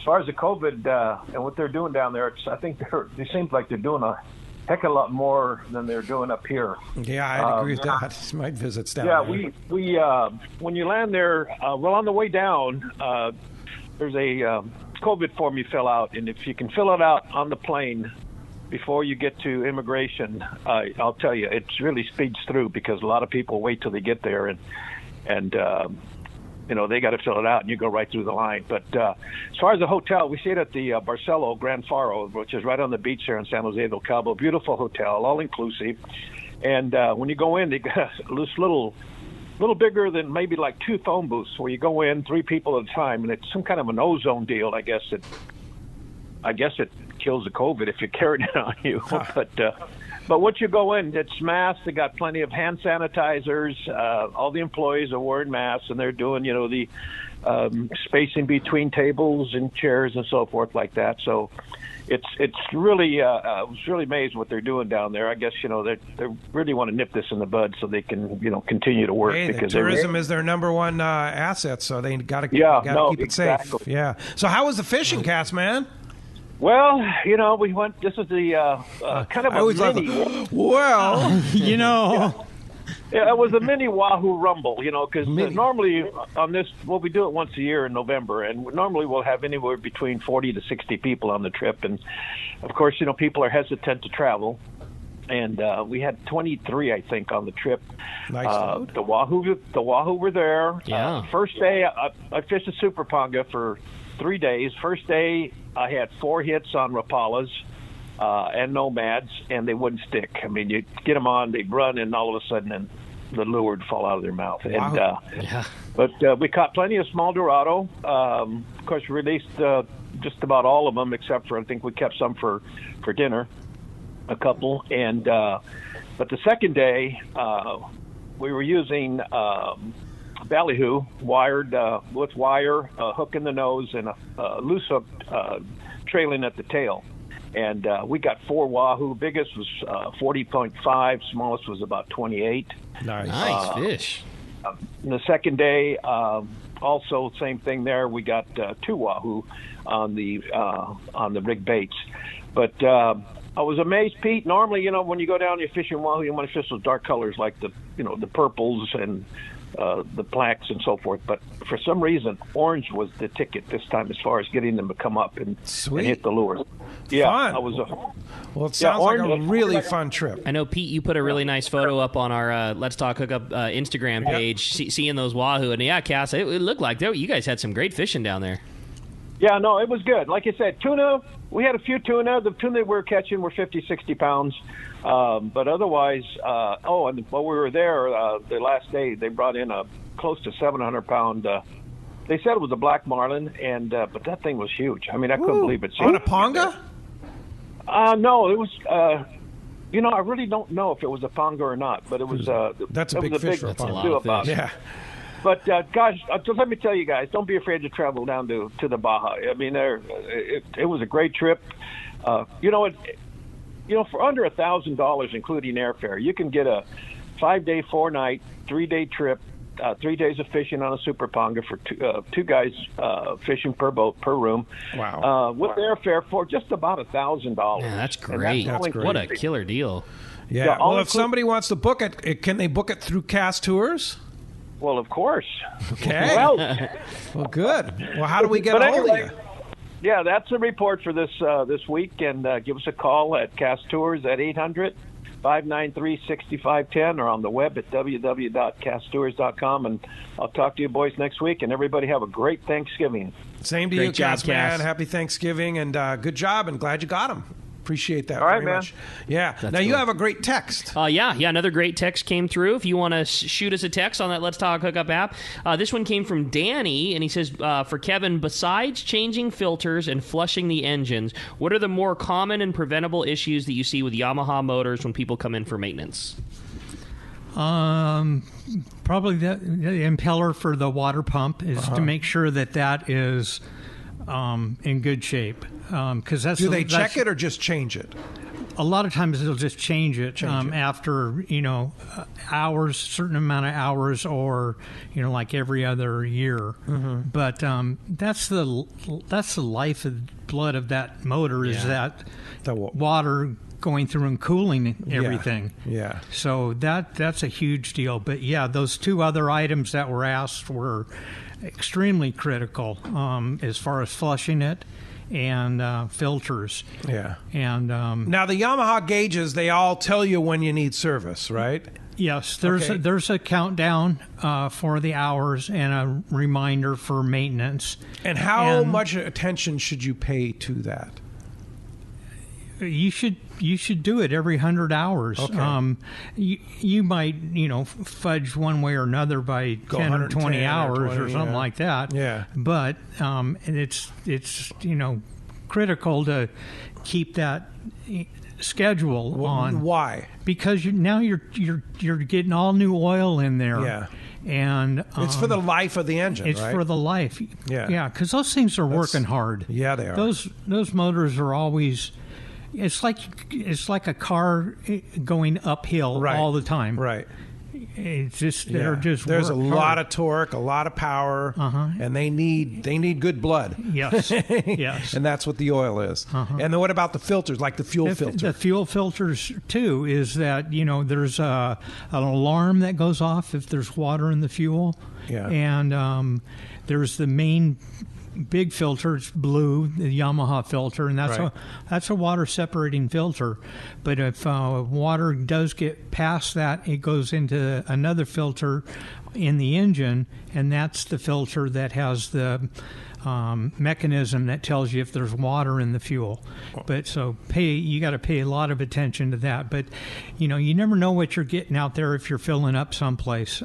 far as the COVID and what they're doing down there, I think they seem like they're doing a heck of a lot more than they're doing up here. Yeah, I'd agree with that. My visits down there. Yeah, we when you land there, on the way down, there's a COVID form you fill out, and if you can fill it out on the plane before you get to immigration, I'll tell you, it really speeds through, because a lot of people wait till they get there, and they got to fill it out, and you go right through the line. But as far as the hotel, we stayed at the Barcelo Grand Faro, which is right on the beach there in San Jose del Cabo. Beautiful hotel, all inclusive. And when you go in, they got this little bigger than maybe like 2 phone booths where you go in 3 people at a time, and it's some kind of an ozone deal. I guess it kills the COVID if you carry it on you. But once you go in, it's masks. They got plenty of hand sanitizers. All the employees are wearing masks, and they're doing, the spacing between tables and chairs and so forth like that. So it's really, I was really amazed what they're doing down there. I guess, they really want to nip this in the bud so they can, continue to work. Hey, because tourism is their number one asset, so they got to keep it safe. Yeah. So how was the fishing, cast man? Well, we went. This is the kind of a mini. Yeah, it was a mini Wahoo Rumble, because normally on this, we do it once a year in November, and normally we'll have anywhere between 40 to 60 people on the trip, and of course, people are hesitant to travel, and we had 23, I think, on the trip. Nice. The Wahoo were there. Yeah. First day, I fished a Super Ponga for 3 days. First day, I had 4 hits on Rapalas and Nomads, and they wouldn't stick. I mean, you get them on, they'd run, and all of a sudden, the lure would fall out of their mouth. Wow. But we caught plenty of small Dorado. Of course, we released just about all of them, except for I think we kept some for dinner, a couple. And but the second day, we were using ballyhoo, wired with wire, a hook in the nose, and a loose hook trailing at the tail. And we got 4 Wahoo. Biggest was 40.5. Smallest was about 28. Nice fish. the second day, also same thing there. We got 2 wahoo on the rig baits, but I was amazed, Pete. Normally, when you go down, you're fishing wahoo, you want to fish those dark colors like the purples and the blacks and so forth. But for some reason, orange was the ticket this time as far as getting them to come up and hit the lures. Yeah, Fun. Well, it sounds like a really fun trip. I know, Pete, you put a really nice photo up on our Let's Talk Hookup Instagram page, seeing those wahoo. And yeah, Cass, it looked like you guys had some great fishing down there. Yeah, no, it was good. Like I said, tuna, we had a few tuna. The tuna we were catching were 50, 60 pounds. But otherwise, and while we were there, the last day, they brought in a close to 700-pound, they said it was a black marlin, but that thing was huge. I mean, I couldn't believe it. On a ponga? No, it was, I really don't know if it was a ponga or not, but it was that's a big fish for a ponga. Yeah. But, gosh, just let me tell you guys, don't be afraid to travel down to the Baja. I mean, it was a great trip. For under $1,000, including airfare, you can get a 5-day, 4-night, 3-day trip, 3 days of fishing on a super ponga for two guys fishing per boat, per room. Wow. With airfare for just about $1,000. Yeah, that's great. That's great. What a killer deal. Yeah. Well, if somebody wants to book it, can they book it through Cass Tours? Well, of course. Okay. Well, good. Well, how do we get a hold of you? Yeah, that's the report for this week, and give us a call at Cass Tours at 800-593-6510 or on the web at www.casstours.com, and I'll talk to you boys next week, and everybody have a great Thanksgiving. Same to you, Cass, man. Happy Thanksgiving, and good job, and glad you got them. Appreciate that very much. Yeah. That's now, you have a great text. Yeah, another great text came through. If you want to shoot us a text on that Let's Talk Hookup app. This one came from Danny, and he says, for Kevin, besides changing filters and flushing the engines, what are the more common and preventable issues that you see with Yamaha motors when people come in for maintenance? Probably the impeller for the water pump is to make sure that is in good shape. Do they check it or just change it? A lot of times they'll just change it after hours, certain amount of hours, or like every other year. Mm-hmm. But that's the life and blood of that motor is that the water going through and cooling everything. Yeah. So that's a huge deal. But yeah, those 2 other items that were asked were extremely critical as far as flushing it and filters. Yeah. And now the Yamaha gauges, they all tell you when you need service, right? Yes, there's a countdown for the hours and a reminder for maintenance. And how much attention should you pay to that? You should do it every 100 hours. Okay. You might fudge one way or another by 10 or 20 hours or something like that. Yeah. But it's critical to keep that schedule on. Why? Because now you're getting all new oil in there. Yeah. And it's for the life of the engine. It's right? for the life. Yeah. Because those things are working hard. Yeah, they are. Those motors are always. It's like a car going uphill all the time. Right. It's just there's a lot of torque, a lot of power, and they need good blood. Yes. Yes. And that's what the oil is. And then what about the filters, like the fuel filter? The fuel filters too is that there's an alarm that goes off if there's water in the fuel. Yeah. And there's the main big filter, it's blue, the Yamaha filter, and that's a water separating filter. But if water does get past that, it goes into another filter in the engine, and that's the filter that has the mechanism that tells you if there's water in the fuel. But you got to pay a lot of attention to that. But you never know what you're getting out there if you're filling up someplace.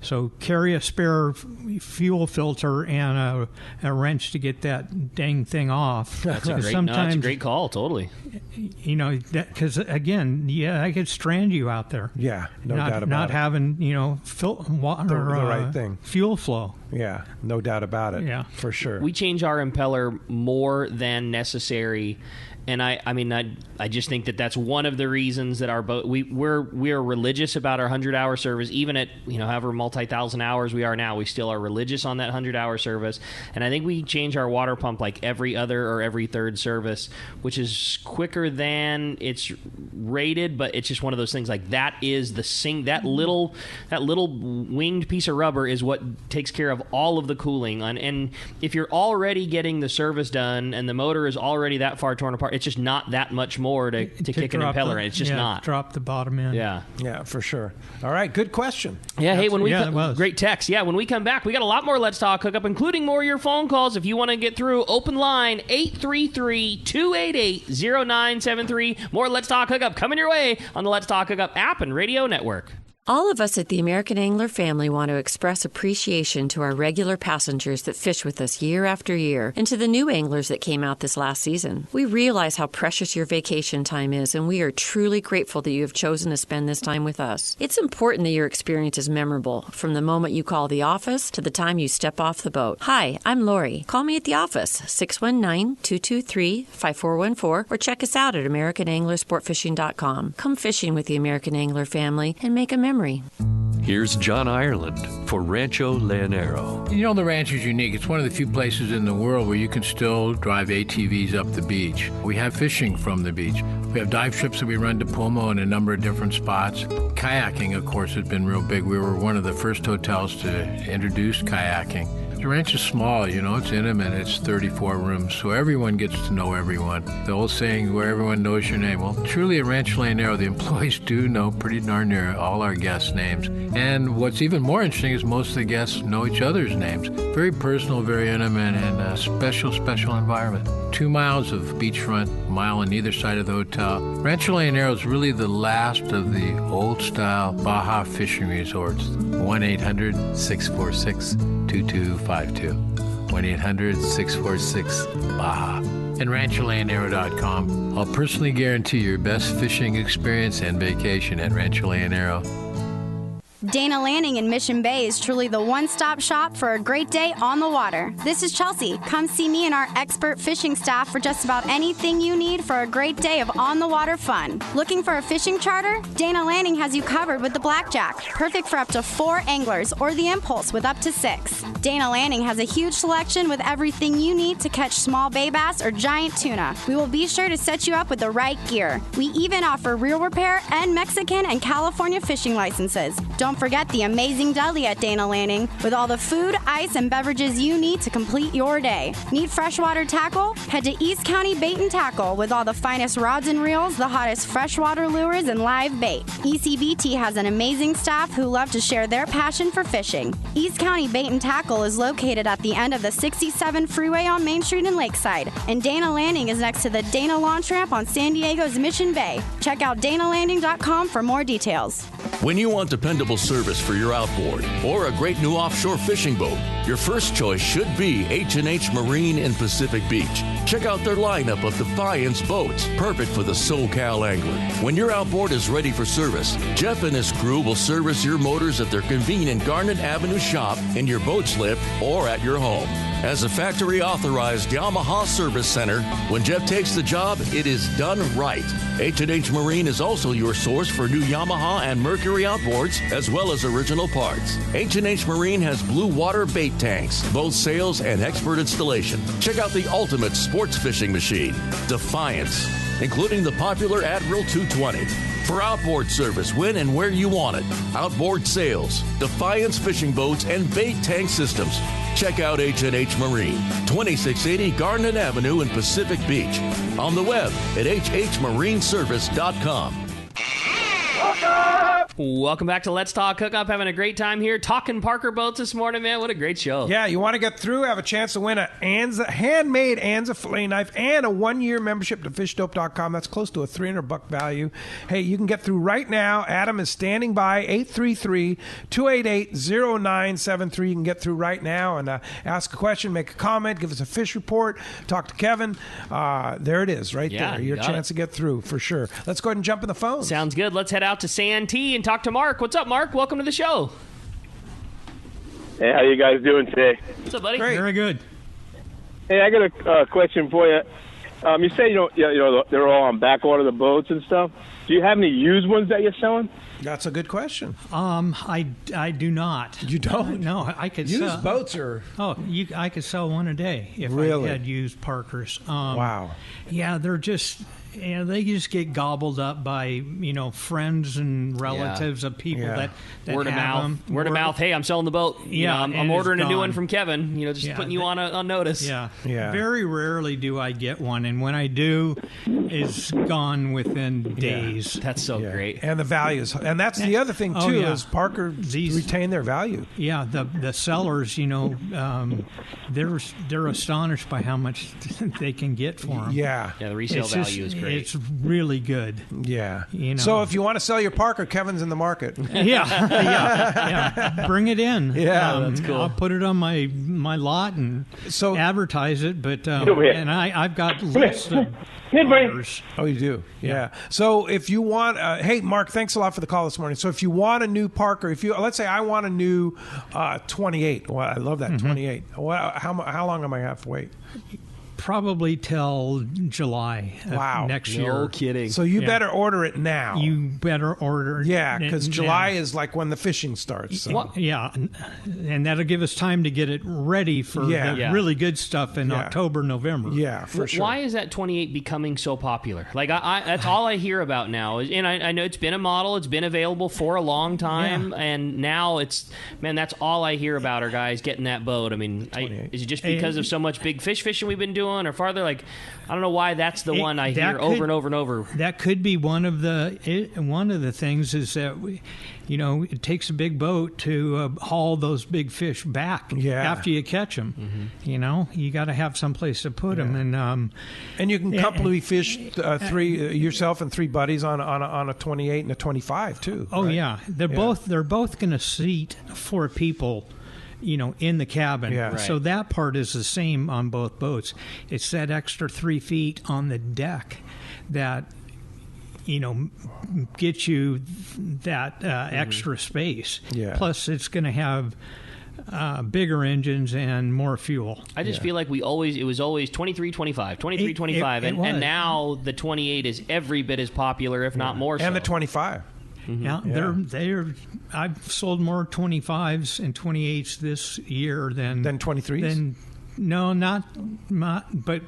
So carry a spare fuel filter and a wrench to get that dang thing off. That's a great call. Totally. Because again, that could strand you out there. Yeah, no doubt about it. Not having water the right thing, fuel flow. Yeah, no doubt about it. Yeah, for sure. We change our impeller more than necessary And I just think that that's one of the reasons that our boat we're religious about our 100-hour service. Even at however multi-thousand hours we are now, we still are religious on that 100-hour service. And I think we change our water pump like every other or every third service, which is quicker than it's rated. But it's just one of those things. Like that is that little winged piece of rubber is what takes care of all of the cooling. And if you're already getting the service done and the motor is already that far torn apart, it's just not that much more to kick an impeller. It's just not. Drop the bottom end. Yeah, for sure. All right, good question. Yeah, hey, great text. Yeah, when we come back, we got a lot more Let's Talk Hookup, including more of your phone calls. If you want to get through, open line 833-288-0973. More Let's Talk Hookup coming your way on the Let's Talk Hookup app and radio network. All of us at the American Angler family want to express appreciation to our regular passengers that fish with us year after year and to the new anglers that came out this last season. We realize how precious your vacation time is, and we are truly grateful that you have chosen to spend this time with us. It's important that your experience is memorable, from the moment you call the office to the time you step off the boat. Hi, I'm Lori. Call me at the office, 619-223-5414, or check us out at AmericanAnglerSportFishing.com. Come fishing with the American Angler family and make a memory. Here's John Ireland for Rancho Leonero. The ranch is unique. It's one of the few places in the world where you can still drive ATVs up the beach. We have fishing from the beach. We have dive trips that we run to Pomo in a number of different spots. Kayaking, of course, has been real big. We were one of the first hotels to introduce kayaking. The ranch is small, it's intimate. It's 34 rooms, so everyone gets to know everyone. The old saying, where everyone knows your name. Well, truly at Rancho Leonero, the employees do know pretty darn near all our guests' names. And what's even more interesting is most of the guests know each other's names. Very personal, very intimate, and a special, special environment. 2 miles of beachfront, a mile on either side of the hotel. Rancho Leonero is really the last of the old-style Baja fishing resorts. 1-800-646-2252. 1-800-646-BAJA. And RanchoLeonero.com. I'll personally guarantee your best fishing experience and vacation at Rancho Leonero. Dana Landing in Mission Bay is truly the one-stop shop for a great day on the water. This is Chelsea. Come see me and our expert fishing staff for just about anything you need for a great day of on-the-water fun. Looking for a fishing charter? Dana Landing has you covered with the Blackjack, perfect for up to 4 anglers, or the Impulse with up to 6. Dana Landing has a huge selection with everything you need to catch small bay bass or giant tuna. We will be sure to set you up with the right gear. We even offer reel repair and Mexican and California fishing licenses. Don't forget the amazing deli at Dana Landing with all the food, ice, and beverages you need to complete your day. Need freshwater tackle? Head to East County Bait and Tackle with all the finest rods and reels, the hottest freshwater lures, and live bait. ECBT has an amazing staff who love to share their passion for fishing. East County Bait and Tackle is located at the end of the 67 freeway on Main Street in Lakeside, and Dana Landing is next to the Dana Launch Ramp on San Diego's Mission Bay. Check out DanaLanding.com for more details. When you want dependable service for your outboard or a great new offshore fishing boat, your first choice should be H&H Marine in Pacific Beach. Check out their lineup of Defiance boats, perfect for the SoCal angler. When your outboard is ready for service, Jeff and his crew will service your motors at their convenient Garnet Avenue shop, in your boat slip, or at your home. As a factory-authorized Yamaha service center, when Jeff takes the job, it is done right. H&H Marine is also your source for new Yamaha and Mercury outboards, as well as original parts. H&H Marine has blue water bait tanks, both sales and expert installation. Check out the ultimate sports fishing machine, Defiance, including the popular Admiral 220. For outboard service when and where you want it, outboard sales, Defiance fishing boats, and bait tank systems. Check out H&H Marine, 2680 Garnet Avenue in Pacific Beach. On the web at hhmarineservice.com. Welcome back to Let's Talk Hookup. Having a great time here. Talking Parker boats this morning, man. What a great show. Yeah, you want to get through, have a chance to win a handmade Anza fillet knife and a 1-year membership to fishdope.com. That's close to a $300 value. Hey, you can get through right now. Adam is standing by, 833-288-0973. You can get through right now and ask a question, make a comment, give us a fish report, talk to Kevin. There it is, right there. Your chance to get through, for sure. Let's go ahead and jump in the phone. Sounds good. Let's head out to Santee and talk to Mark. What's up, Mark? Welcome to the show. Hey, how you guys doing today? What's up, buddy? Great. Very good. Hey, I got a question for you. You say they're all on back order, the boats and stuff. Do you have any used ones that you're selling? That's a good question. I do not. You don't? No, I could used sell. boats are. I could sell one a day if really? I had used Parkers. Wow. Yeah, they're just. They just get gobbled up by friends and relatives of people that word of have mouth. them. Word of mouth. Hey, I'm selling the boat. I'm ordering a new one from Kevin. Just putting you on notice. Yeah. Very rarely do I get one, and when I do, it's gone within days. That's so great. And the values, and that's the other thing too is Parker retain their value. Yeah, the sellers, they're astonished by how much they can get for them. Yeah, the resale value is great. It's really good. Yeah. So if you want to sell your Parker, Kevin's in the market. Yeah. Bring it in. Yeah, that's cool. I'll put it on my lot and advertise it. But and I've got lists of buyers. Oh, you do? Yeah. So if you want, hey, Mark, thanks a lot for the call this morning. So if you want a new Parker, let's say I want a new 28. Well, I love that 28. How long am I have to wait? Probably till July next year. No kidding. So you better order it now. You better order it. Yeah, because July is like when the fishing starts. So. Yeah, and that'll give us time to get it ready for the really good stuff in October, November. Yeah, for sure. Why is that 28 becoming so popular? Like, that's all I hear about now. And I know it's been a model. It's been available for a long time. And now that's all I hear about are guys getting that boat. I mean, is it just because of so much big fish fishing we've been doing? Or farther, I don't know why that's the one I hear over and over and over. That could be one of the things is that it takes a big boat to haul those big fish back after you catch them. Mm-hmm. You got to have some place to put them, and you can couplely fish yourself and three buddies on a 28 and a 25 too. Oh right? yeah, they're both going to seat 4 people. In the cabin. Yeah. Right. So that part is the same on both boats. It's that extra 3 feet on the deck that, gets you that extra space. Yeah. Plus, it's going to have bigger engines and more fuel. I just feel like it was always 23, 25, 23, 25. And now the 28 is every bit as popular, if not more so. And the 25. Mm-hmm. They're. I've sold more 25s and 28s this year than 23s. No, not but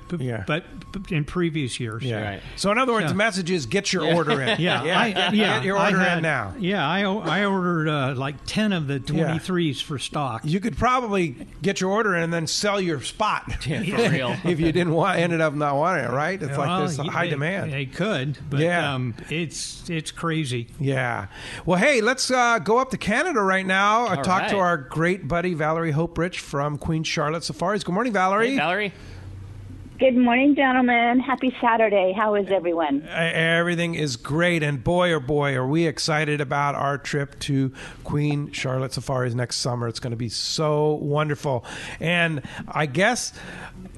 in previous years. Yeah. Right. So in other words, the message is get your order in. Get your order in now. Yeah, I ordered like 10 of the 23s for stock. You could probably get your order in and then sell your spot. Yeah, for real. If you ended up not wanting it, right? It's like this high demand. They could, but it's crazy. Yeah. Well, hey, let's go up to Canada right now. I talked to our great buddy Valerie Hope-Rich from Queen Charlotte Safaris. Good morning, Valerie. Hey, Valerie. Good morning, gentlemen. Happy Saturday. How is everyone? Everything is great, and boy, oh boy, are we excited about our trip to Queen Charlotte Safaris next summer. It's going to be so wonderful. And I guess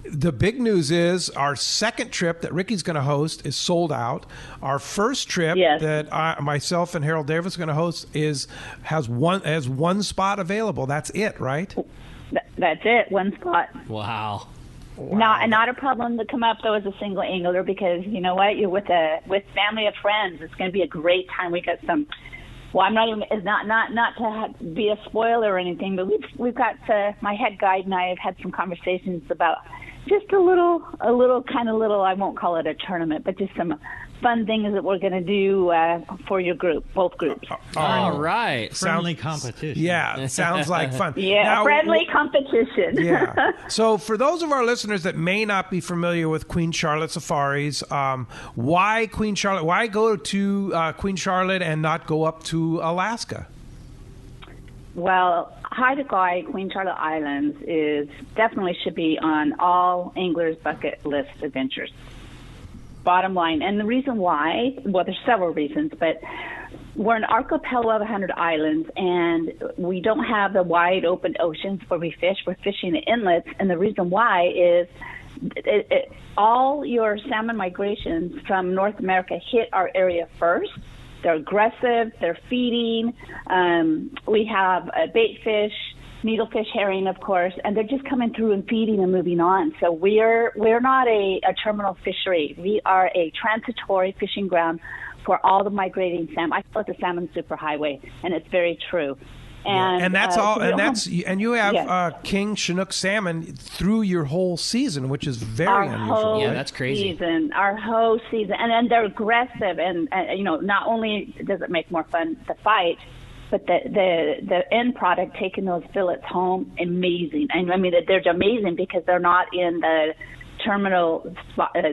the big news is our second trip that Ricky's going to host is sold out. Our first trip that myself and Harold Davis are going to host has one spot available. That's it, right? That's it. One spot. Wow. Not a problem to come up though as a single angler, because you know what, you're with family of friends. It's going to be a great time. We got some. Well, I'm not even not to be a spoiler or anything, but we've got my head guide and I have had some conversations about just a little. I won't call it a tournament, but just some fun things that we're going to do for your group, both groups. All right. Friendly competition. Yeah, sounds like fun. Friendly competition. Yeah. So for those of our listeners that may not be familiar with Queen Charlotte Safaris, why Queen Charlotte? Why go to Queen Charlotte and not go up to Alaska? Well, Haida Gwaii, Queen Charlotte Islands definitely should be on all anglers' bucket list adventures. Bottom line. And the reason why, well, there's several reasons, but we're an archipelago of 100 islands, and we don't have the wide open oceans where we fish. We're fishing the inlets, and the reason why is all your salmon migrations from North America hit our area first. They're aggressive. They're feeding. We have bait fish needlefish, herring, of course, and they're just coming through and feeding and moving on. So we're not a terminal fishery. We are a transitory fishing ground for all the migrating salmon. I call it the salmon superhighway, and it's very true. And that's all. And you have king Chinook salmon through your whole season, which is very unusual. Yeah, that's crazy. Our whole season, and then they're aggressive, and not only does it make more fun to fight, but the end product, taking those fillets home, amazing. And I mean, they're amazing because they're not in the terminal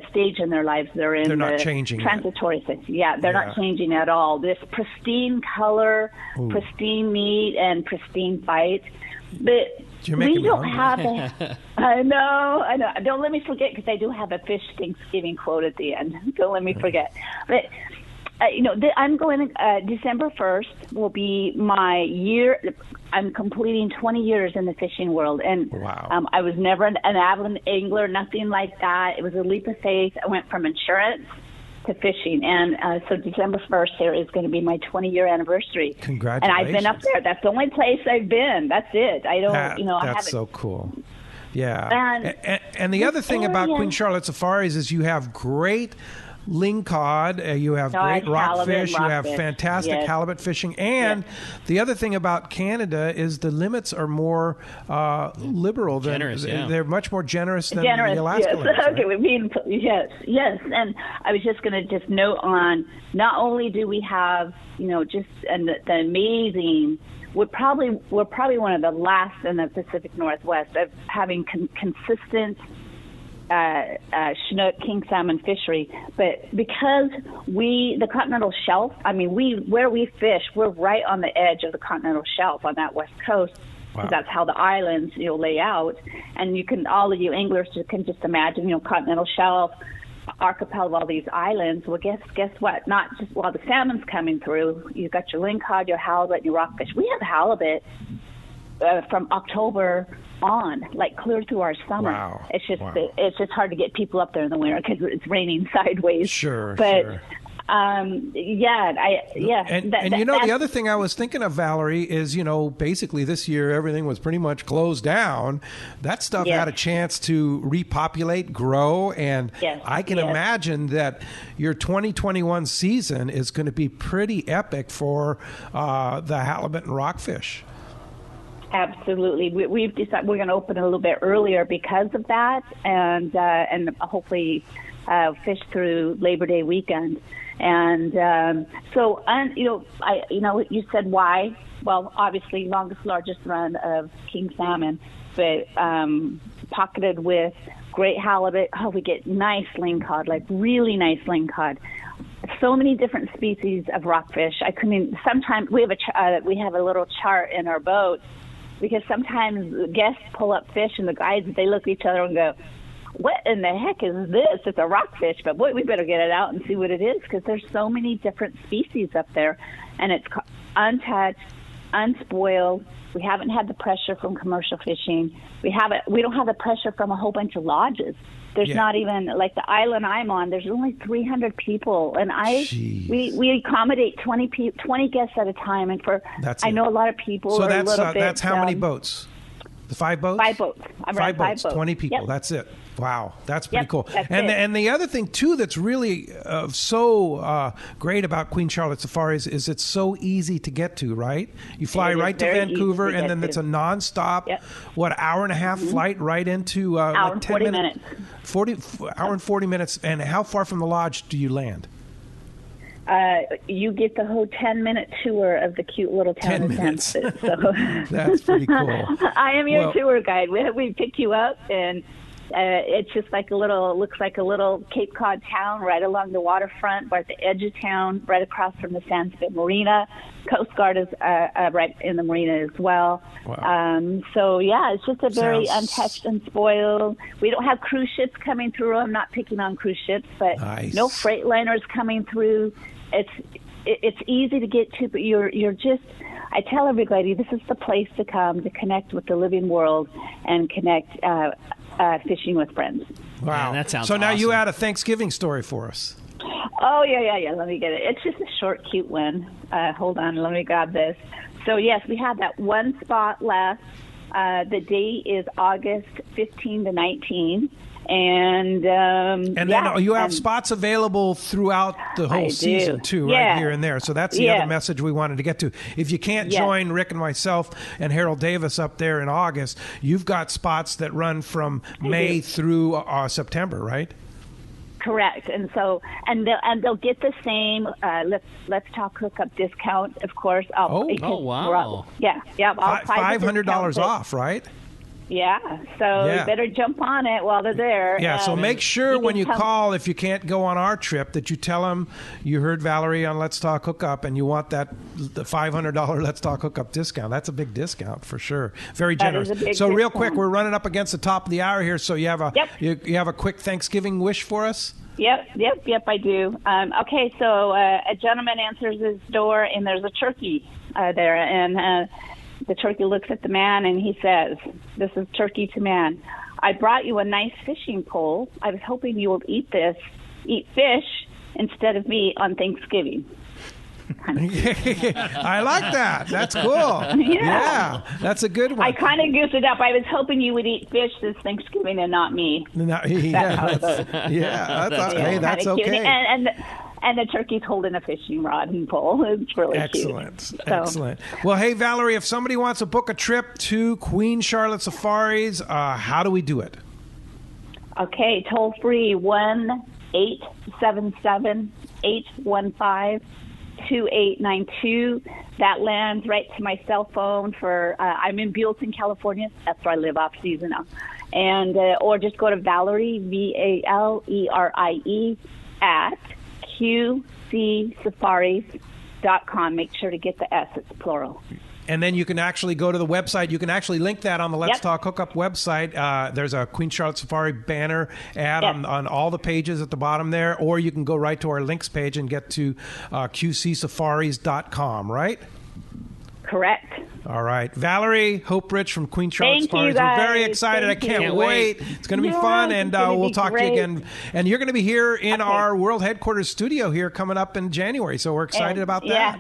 stage in their lives. They're not changing transitory stage. Yeah, they're not changing at all. This pristine color, pristine meat, and pristine fight. But we don't have I know. Don't let me forget, because I do have a fish Thanksgiving quote at the end. Don't let me forget. But I'm going December 1st will be my year. I'm completing 20 years in the fishing world. And I was never an avid angler, nothing like that. It was a leap of faith. I went from insurance to fishing. And so December 1st here is going to be my 20-year anniversary. Congratulations. And I've been up there. That's the only place I've been. That's it. I don't, That's so cool. Yeah. And the other thing about Queen Charlotte Safaris is you have great lingcod, you have great rockfish, you have fantastic halibut fishing, and the other thing about Canada is the limits are more liberal than generous. They're much more generous than the Alaska limits. Okay, yes. And I was just going to note on, not only do we have the amazing. We're probably one of the last in the Pacific Northwest of having consistent Chinook king salmon fishery, but because the continental shelf, where we fish, we're right on the edge of the continental shelf on that west coast. Wow. That's how the islands lay out, and all of you anglers can just imagine, continental shelf, archipelago of all these islands. Well, guess what? Not just while the salmon's coming through, you've got your lingcod, your halibut, and your rockfish. We have halibut from October on, like clear through our summer. Wow. It's just hard to get people up there in the winter because it's raining sideways. Sure. And the other thing I was thinking of, Valerie, is basically this year everything was pretty much closed down. That stuff had a chance to repopulate, grow, and I can imagine that your 2021 season is going to be pretty epic for the halibut and rockfish. Absolutely. We've decided we're going to open a little bit earlier because of that, and hopefully fish through Labor Day weekend. And you said why? Well, obviously, largest run of king salmon, but pocketed with great halibut. Oh, we get nice lingcod, like really nice lingcod. So many different species of rockfish. Sometimes we have a little chart in our boat, because sometimes guests pull up fish and the guides, they look at each other and go, what in the heck is this? It's a rockfish, but boy, we better get it out and see what it is, because there's so many different species up there, and it's untouched, unspoiled. We haven't had the pressure from commercial fishing. We don't have the pressure from a whole bunch of lodges. There's not even, like the island I'm on, there's only 300 people, and we accommodate 20 guests at a time, and I know a lot of people are a little bit. That's how many boats? The 5 boats? 5 boats. I'm five boats, 20 people. Yep. That's it. Wow, that's pretty cool. That's and the other thing too that's really so great about Queen Charlotte Safaris is it's so easy to get to. Right, you fly right to Vancouver, and then it's a nonstop, hour and a half flight right into hour and 40 minutes. Hour and 40 minutes. And how far from the lodge do you land? You get the whole 10-minute tour of the cute little town. 10 minutes. So. That's pretty cool. I am your tour guide. We pick you up, and it's just looks like a little Cape Cod town right along the waterfront. We're at the edge of town, right across from the Sandspit Marina. Coast Guard is right in the marina as well. Wow. It's just a very untouched, unspoiled. We don't have cruise ships coming through. I'm not picking on cruise ships, but no freight liners coming through. It's easy to get to, but you're just. I tell everybody this is the place to come to connect with the living world and connect fishing with friends. Wow, that sounds so now awesome. You had a Thanksgiving story for us. Oh yeah. Let me get it. It's just a short, cute one. Hold on, let me grab this. So yes, we had that one spot left The date is August 15 to 19. And then you have spots available throughout the whole season, too, right here and there. So that's the other message we wanted to get to. If you can't join Rick and myself and Harold Davis up there in August, you've got spots that run from May through September, right? Correct. And so, and they'll get the same Let's Talk Hookup discount, of course. Wow. $500 off, right? Yeah, so you better jump on it while they're there. Yeah, so make sure when you call, if you can't go on our trip, that you tell them you heard Valerie on Let's Talk Hookup and you want the $500 Let's Talk Hookup discount. That's a big discount for sure. Very generous. So real quick, we're running up against the top of the hour here, so you have a you have a quick Thanksgiving wish for us? Yep, I do. Okay, so a gentleman answers his door and there's a turkey there, and the turkey looks at the man and he says, "This is turkey to man. I brought you a nice fishing pole. I was hoping you would eat fish instead of me on Thanksgiving." I like that. That's cool. Yeah, that's a good one. I kind of goosed it up. I was hoping you would eat fish this Thanksgiving and not me. That's okay. And the turkey's holding a fishing rod and pole. It's really cute. Excellent. Well, hey, Valerie, if somebody wants to book a trip to Queen Charlotte Safaris, how do we do it? Okay, toll free 1-877-815-2892. That lands right to my cell phone for, I'm in Buellton, California. That's where I live off season now. And, or just go to Valerie, Valerie, at QCSafaris.com. Make sure to get the S. It's plural. And then you can actually go to the website. You can actually link that on the Let's Talk Hookup website. There's a Queen Charlotte Safari banner ad on all the pages at the bottom there. Or you can go right to our links page and get to QCSafaris.com, right? Correct. All right. Valerie, Hope Rich from Queen Charlotte Safaris. We're very excited. I can't wait. It's going to be fun, and we'll talk to you again. And you're going to be here in our world headquarters studio here coming up in January, so we're excited about that.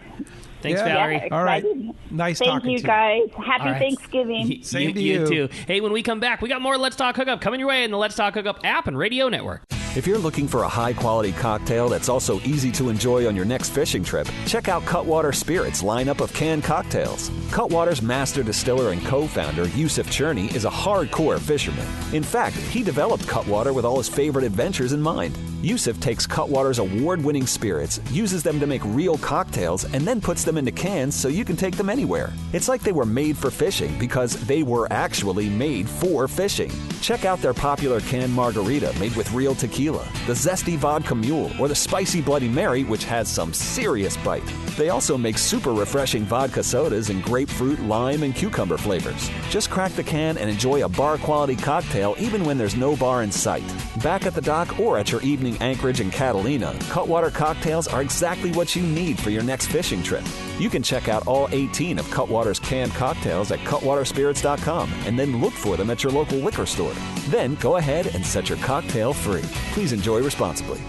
Thanks, Valerie. All right. Nice talking to you. Thank you, guys. Happy Thanksgiving. Same to you. Too. Hey, when we come back, we got more Let's Talk Hookup coming your way in the Let's Talk Hookup app and radio network. If you're looking for a high-quality cocktail that's also easy to enjoy on your next fishing trip, check out Cutwater Spirits' lineup of canned cocktails. Cutwater's master distiller and co-founder, Yusuf Cherney, is a hardcore fisherman. In fact, he developed Cutwater with all his favorite adventures in mind. Yusuf takes Cutwater's award-winning spirits, uses them to make real cocktails, and then puts them into cans so you can take them anywhere. It's like they were made for fishing because they were actually made for fishing. Check out their popular canned margarita made with real tequila, the zesty vodka mule, or the spicy Bloody Mary, which has some serious bite. They also make super refreshing vodka sodas in grapefruit, lime, and cucumber flavors. Just crack the can and enjoy a bar-quality cocktail even when there's no bar in sight. Back at the dock or at your evening anchorage in Catalina, Cutwater cocktails are exactly what you need for your next fishing trip. You can check out all 18 of Cutwater's canned cocktails at cutwaterspirits.com and then look for them at your local liquor store. Then go ahead and set your cocktail free. Please enjoy responsibly.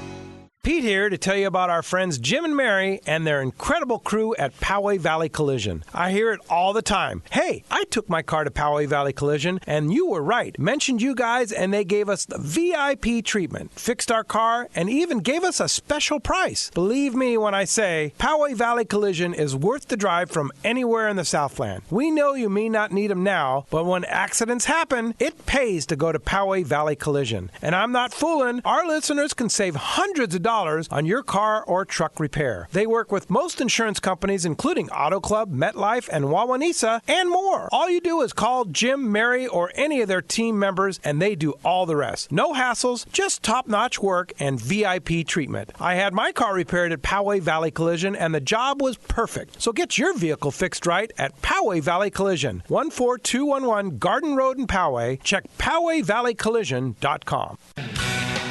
Pete here to tell you about our friends Jim and Mary and their incredible crew at Poway Valley Collision. I hear it all the time. Hey, I took my car to Poway Valley Collision, and you were right. Mentioned you guys, and they gave us the VIP treatment, fixed our car, and even gave us a special price. Believe me when I say Poway Valley Collision is worth the drive from anywhere in the Southland. We know you may not need them now, but when accidents happen, it pays to go to Poway Valley Collision. And I'm not fooling. Our listeners can save hundreds of dollars on your car or truck repair. They work with most insurance companies, including Auto Club, MetLife, and Wawanesa, and more. All you do is call Jim, Mary, or any of their team members, and they do all the rest. No hassles, just top-notch work and VIP treatment. I had my car repaired at Poway Valley Collision, and the job was perfect. So get your vehicle fixed right at Poway Valley Collision, 14211 Garden Road in Poway. Check PowayValleyCollision.com.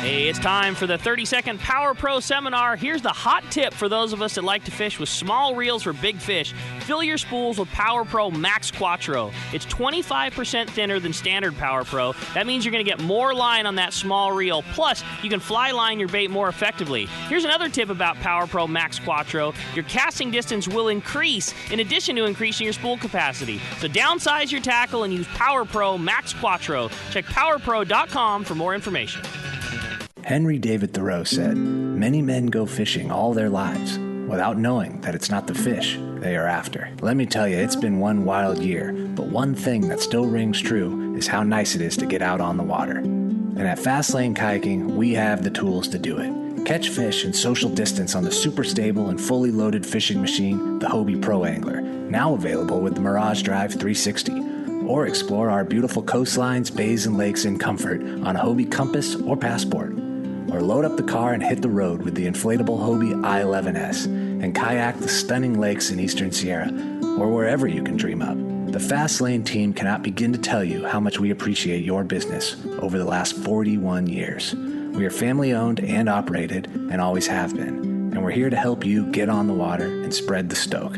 Hey, it's time for the 30-second Power Pro seminar. Here's the hot tip for those of us that like to fish with small reels for big fish. Fill your spools with Power Pro Max Quattro. It's 25% thinner than standard Power Pro. That means you're going to get more line on that small reel. Plus, you can fly line your bait more effectively. Here's another tip about Power Pro Max Quattro. Your casting distance will increase in addition to increasing your spool capacity. So downsize your tackle and use Power Pro Max Quattro. Check powerpro.com for more information. Henry David Thoreau said, "Many men go fishing all their lives without knowing that it's not the fish they are after." Let me tell you, it's been one wild year, but one thing that still rings true is how nice it is to get out on the water. And at Fast Lane Kayaking, we have the tools to do it. Catch fish and social distance on the super stable and fully loaded fishing machine, the Hobie Pro Angler, now available with the Mirage Drive 360. Or explore our beautiful coastlines, bays, and lakes in comfort on a Hobie Compass or Passport. Or load up the car and hit the road with the inflatable Hobie i11S and kayak the stunning lakes in Eastern Sierra or wherever you can dream up. The Fast Lane team cannot begin to tell you how much we appreciate your business over the last 41 years. We are family owned and operated and always have been, and we're here to help you get on the water and spread the stoke.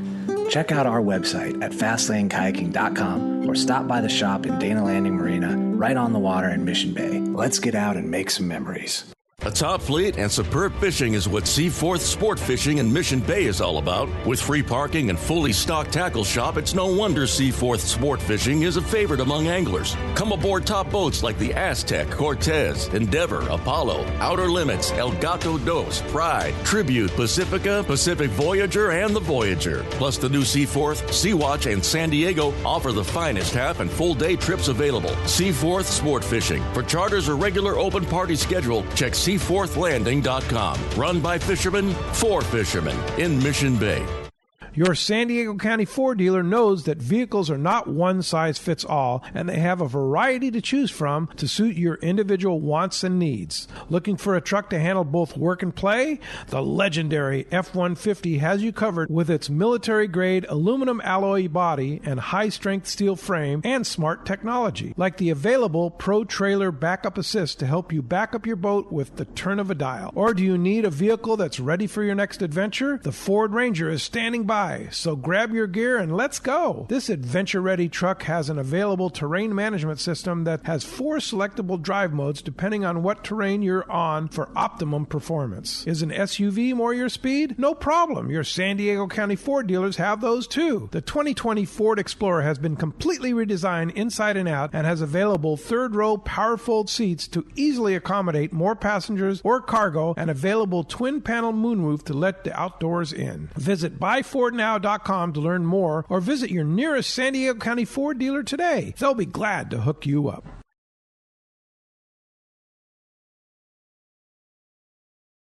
Check out our website at fastlanekayaking.com or stop by the shop in Dana Landing Marina right on the water in Mission Bay. Let's get out and make some memories. A top fleet and superb fishing is what Seaforth Sport Fishing in Mission Bay is all about. With free parking and fully stocked tackle shop, it's no wonder Seaforth Sport Fishing is a favorite among anglers. Come aboard top boats like the Aztec, Cortez, Endeavor, Apollo, Outer Limits, El Gato Dos, Pride, Tribute, Pacifica, Pacific Voyager, and the Voyager. Plus the new Seaforth, Sea-Watch, and San Diego offer the finest half and full day trips available. Seaforth Sport Fishing. For charters or regular open party schedule, check seaforthlanding.com. Run by fishermen for fishermen in Mission Bay. Your San Diego County Ford dealer knows that vehicles are not one size fits all, and they have a variety to choose from to suit your individual wants and needs. Looking for a truck to handle both work and play? The legendary F-150 has you covered with its military-grade aluminum alloy body and high-strength steel frame and smart technology, like the available Pro Trailer Backup Assist to help you back up your boat with the turn of a dial. Or do you need a vehicle that's ready for your next adventure? The Ford Ranger is standing by. So grab your gear and let's go. This adventure-ready truck has an available terrain management system that has 4 selectable drive modes depending on what terrain you're on for optimum performance. Is an SUV more your speed? No problem. Your San Diego County Ford dealers have those too. The 2020 Ford Explorer has been completely redesigned inside and out and has available third-row power-fold seats to easily accommodate more passengers or cargo and available twin-panel moonroof to let the outdoors in. Visit BuyFordNow.com to learn more or visit your nearest San Diego County Ford dealer today. They'll be glad to hook you up.